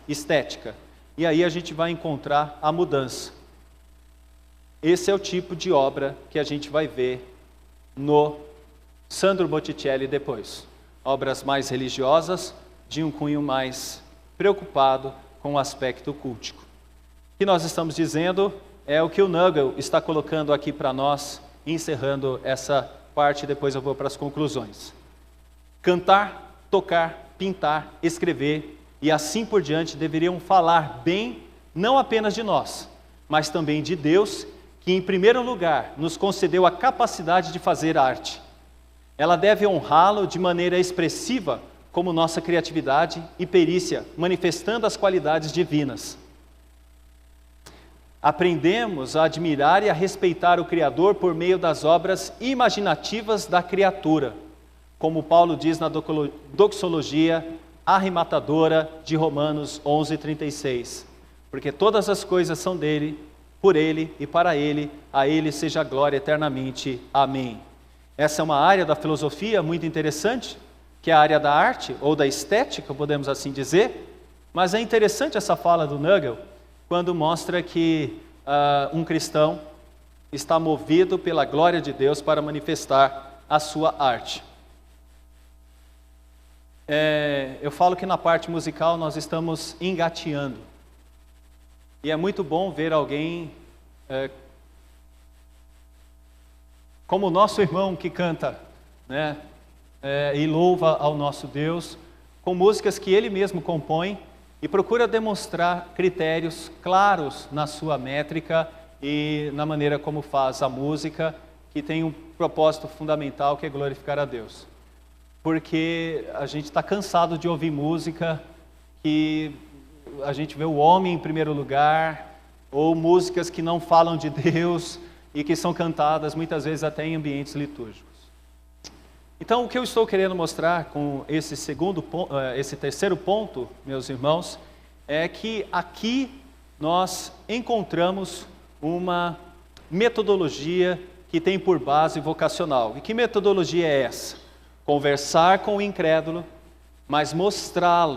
estética. E aí a gente vai encontrar a mudança. Esse é o tipo de obra que a gente vai ver no Sandro Botticelli depois. Obras mais religiosas, de um cunho mais preocupado com o aspecto cultico. O que nós estamos dizendo é o que o Nagel está colocando aqui para nós, encerrando essa parte, depois eu vou para as conclusões. Cantar, tocar, pintar, escrever e assim por diante deveriam falar bem, não apenas de nós, mas também de Deus, que em primeiro lugar nos concedeu a capacidade de fazer arte. Ela deve honrá-lo de maneira expressiva, como nossa criatividade e perícia, manifestando as qualidades divinas. Aprendemos a admirar e a respeitar o Criador por meio das obras imaginativas da criatura, como Paulo diz na doxologia arrematadora de Romanos 11:36. Porque todas as coisas são dele, por ele e para ele, a ele seja a glória eternamente. Amém. Essa é uma área da filosofia muito interessante, que é a área da arte, ou da estética, podemos assim dizer, mas é interessante essa fala do Nagel, quando mostra que um cristão está movido pela glória de Deus para manifestar a sua arte. Eu falo que na parte musical nós estamos engateando. E é muito bom ver alguém como o nosso irmão que canta, né, e louva ao nosso Deus, com músicas que ele mesmo compõe e procura demonstrar critérios claros na sua métrica e na maneira como faz a música, que tem um propósito fundamental que é glorificar a Deus. porque a gente está cansado de ouvir música que a gente vê o homem em primeiro lugar, ou músicas que não falam de Deus e que são cantadas muitas vezes até em ambientes litúrgicos. Então, o que eu estou querendo mostrar com esse terceiro ponto, meus irmãos, é que aqui nós encontramos uma metodologia que tem por base vocacional. E que metodologia é essa? Conversar com o incrédulo, mas mostrar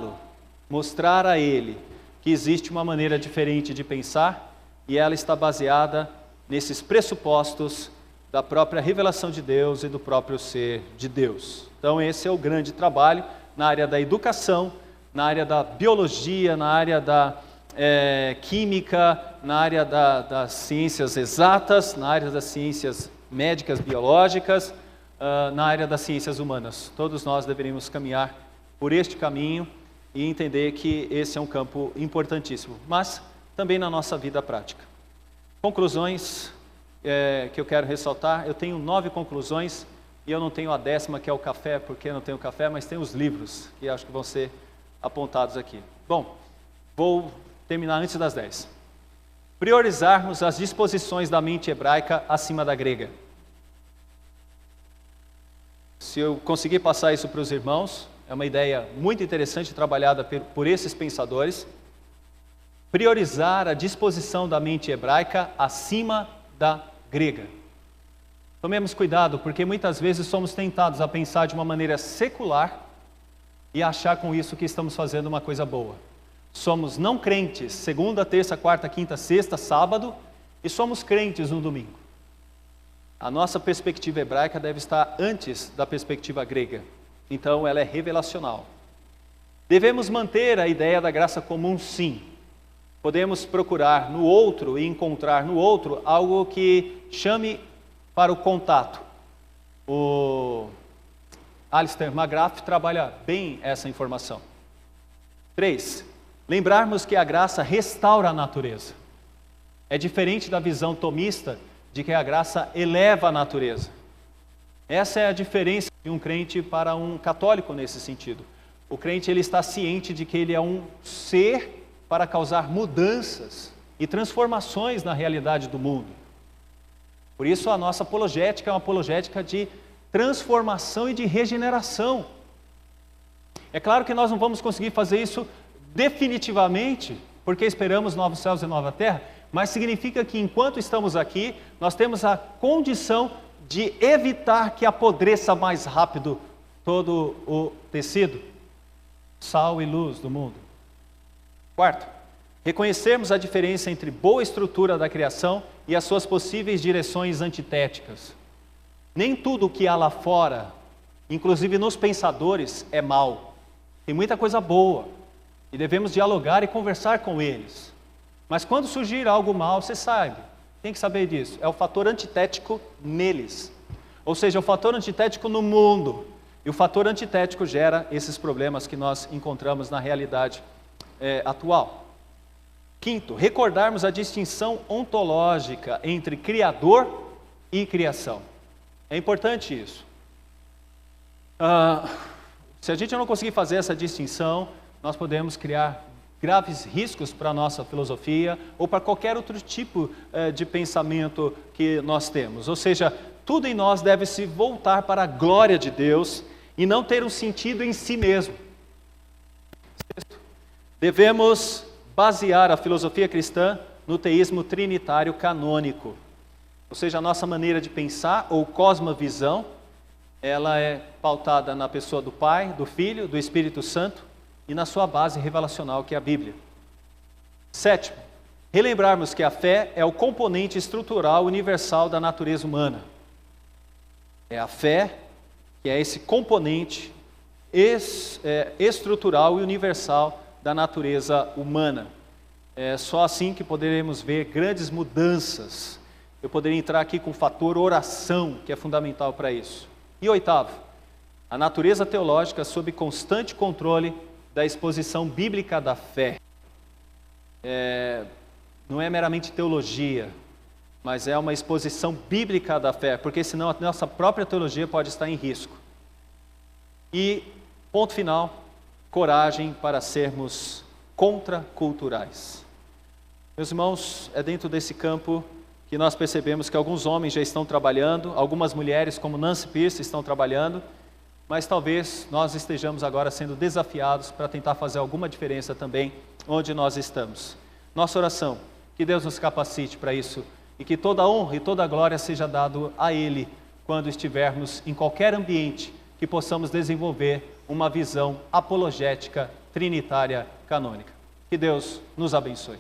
a ele que existe uma maneira diferente de pensar, e ela está baseada nesses pressupostos da própria revelação de Deus e do próprio ser de Deus. Então esse é o grande trabalho na área da educação, na área da biologia, na área da química, na área das ciências exatas, na área das ciências médicas, biológicas, na área das ciências humanas. Todos nós deveríamos caminhar por este caminho e entender que esse é um campo importantíssimo, mas também na nossa vida prática. Conclusões que eu quero ressaltar, eu tenho 9 conclusões e eu não tenho a 10ª, que é o café, porque eu não tenho café, mas tenho os livros, que acho que vão ser apontados aqui. Bom, vou terminar antes das 10. Priorizarmos as disposições da mente hebraica acima da grega. Se eu conseguir passar isso para os irmãos, é uma ideia muito interessante, trabalhada por esses pensadores. Priorizar a disposição da mente hebraica acima da grega. Tomemos cuidado, porque muitas vezes somos tentados a pensar de uma maneira secular e achar com isso que estamos fazendo uma coisa boa. Somos não crentes segunda, terça, quarta, quinta, sexta, sábado, e somos crentes no domingo. A nossa perspectiva hebraica deve estar antes da perspectiva grega. Então ela é revelacional. Devemos manter a ideia da graça comum, sim. Podemos procurar no outro e encontrar no outro algo que chame para o contato. O Alistair McGrath trabalha bem essa informação. 3. Lembrarmos que a graça restaura a natureza. É diferente da visão tomista de que a graça eleva a natureza. Essa é a diferença de um crente para um católico nesse sentido. O crente ele está ciente de que ele é um ser para causar mudanças e transformações na realidade do mundo. Por isso a nossa apologética é uma apologética de transformação e de regeneração. É claro que nós não vamos conseguir fazer isso definitivamente, porque esperamos novos céus e nova terra, mas significa que enquanto estamos aqui, nós temos a condição de evitar que apodreça mais rápido todo o tecido, sal e luz do mundo. 4. Reconhecermos a diferença entre boa estrutura da criação e as suas possíveis direções antitéticas. Nem tudo o que há lá fora, inclusive nos pensadores, é mal. Tem muita coisa boa e devemos dialogar e conversar com eles. Mas quando surgir algo mal, você sabe, tem que saber disso, é o fator antitético neles. Ou seja, o fator antitético no mundo. E o fator antitético gera esses problemas que nós encontramos na realidade atual. 5. Recordarmos a distinção ontológica entre Criador e criação. É importante isso. Se a gente não conseguir fazer essa distinção, nós podemos criar graves riscos para a nossa filosofia ou para qualquer outro tipo de pensamento que nós temos. Ou seja, tudo em nós deve se voltar para a glória de Deus e não ter um sentido em si mesmo. 6. Devemos basear a filosofia cristã no teísmo trinitário canônico. Ou seja, a nossa maneira de pensar, ou cosmovisão, ela é pautada na pessoa do Pai, do Filho, do Espírito Santo e na sua base revelacional, que é a Bíblia. 7. Relembrarmos que a fé é o componente estrutural universal da natureza humana. É a fé que é esse componente estrutural e universal da natureza humana. É só assim que poderemos ver grandes mudanças. Eu poderia entrar aqui com o fator oração, que é fundamental para isso. E 8, a natureza teológica sob constante controle da exposição bíblica da fé. Não é meramente teologia, mas é uma exposição bíblica da fé, porque senão a nossa própria teologia pode estar em risco. E, ponto final, coragem para sermos contraculturais. Meus irmãos, é dentro desse campo que nós percebemos que alguns homens já estão trabalhando, algumas mulheres, como Nancy Pierce, estão trabalhando, mas talvez nós estejamos agora sendo desafiados para tentar fazer alguma diferença também onde nós estamos. Nossa oração, que Deus nos capacite para isso e que toda a honra e toda a glória seja dado a Ele quando estivermos em qualquer ambiente, que possamos desenvolver uma visão apologética, trinitária, canônica. Que Deus nos abençoe.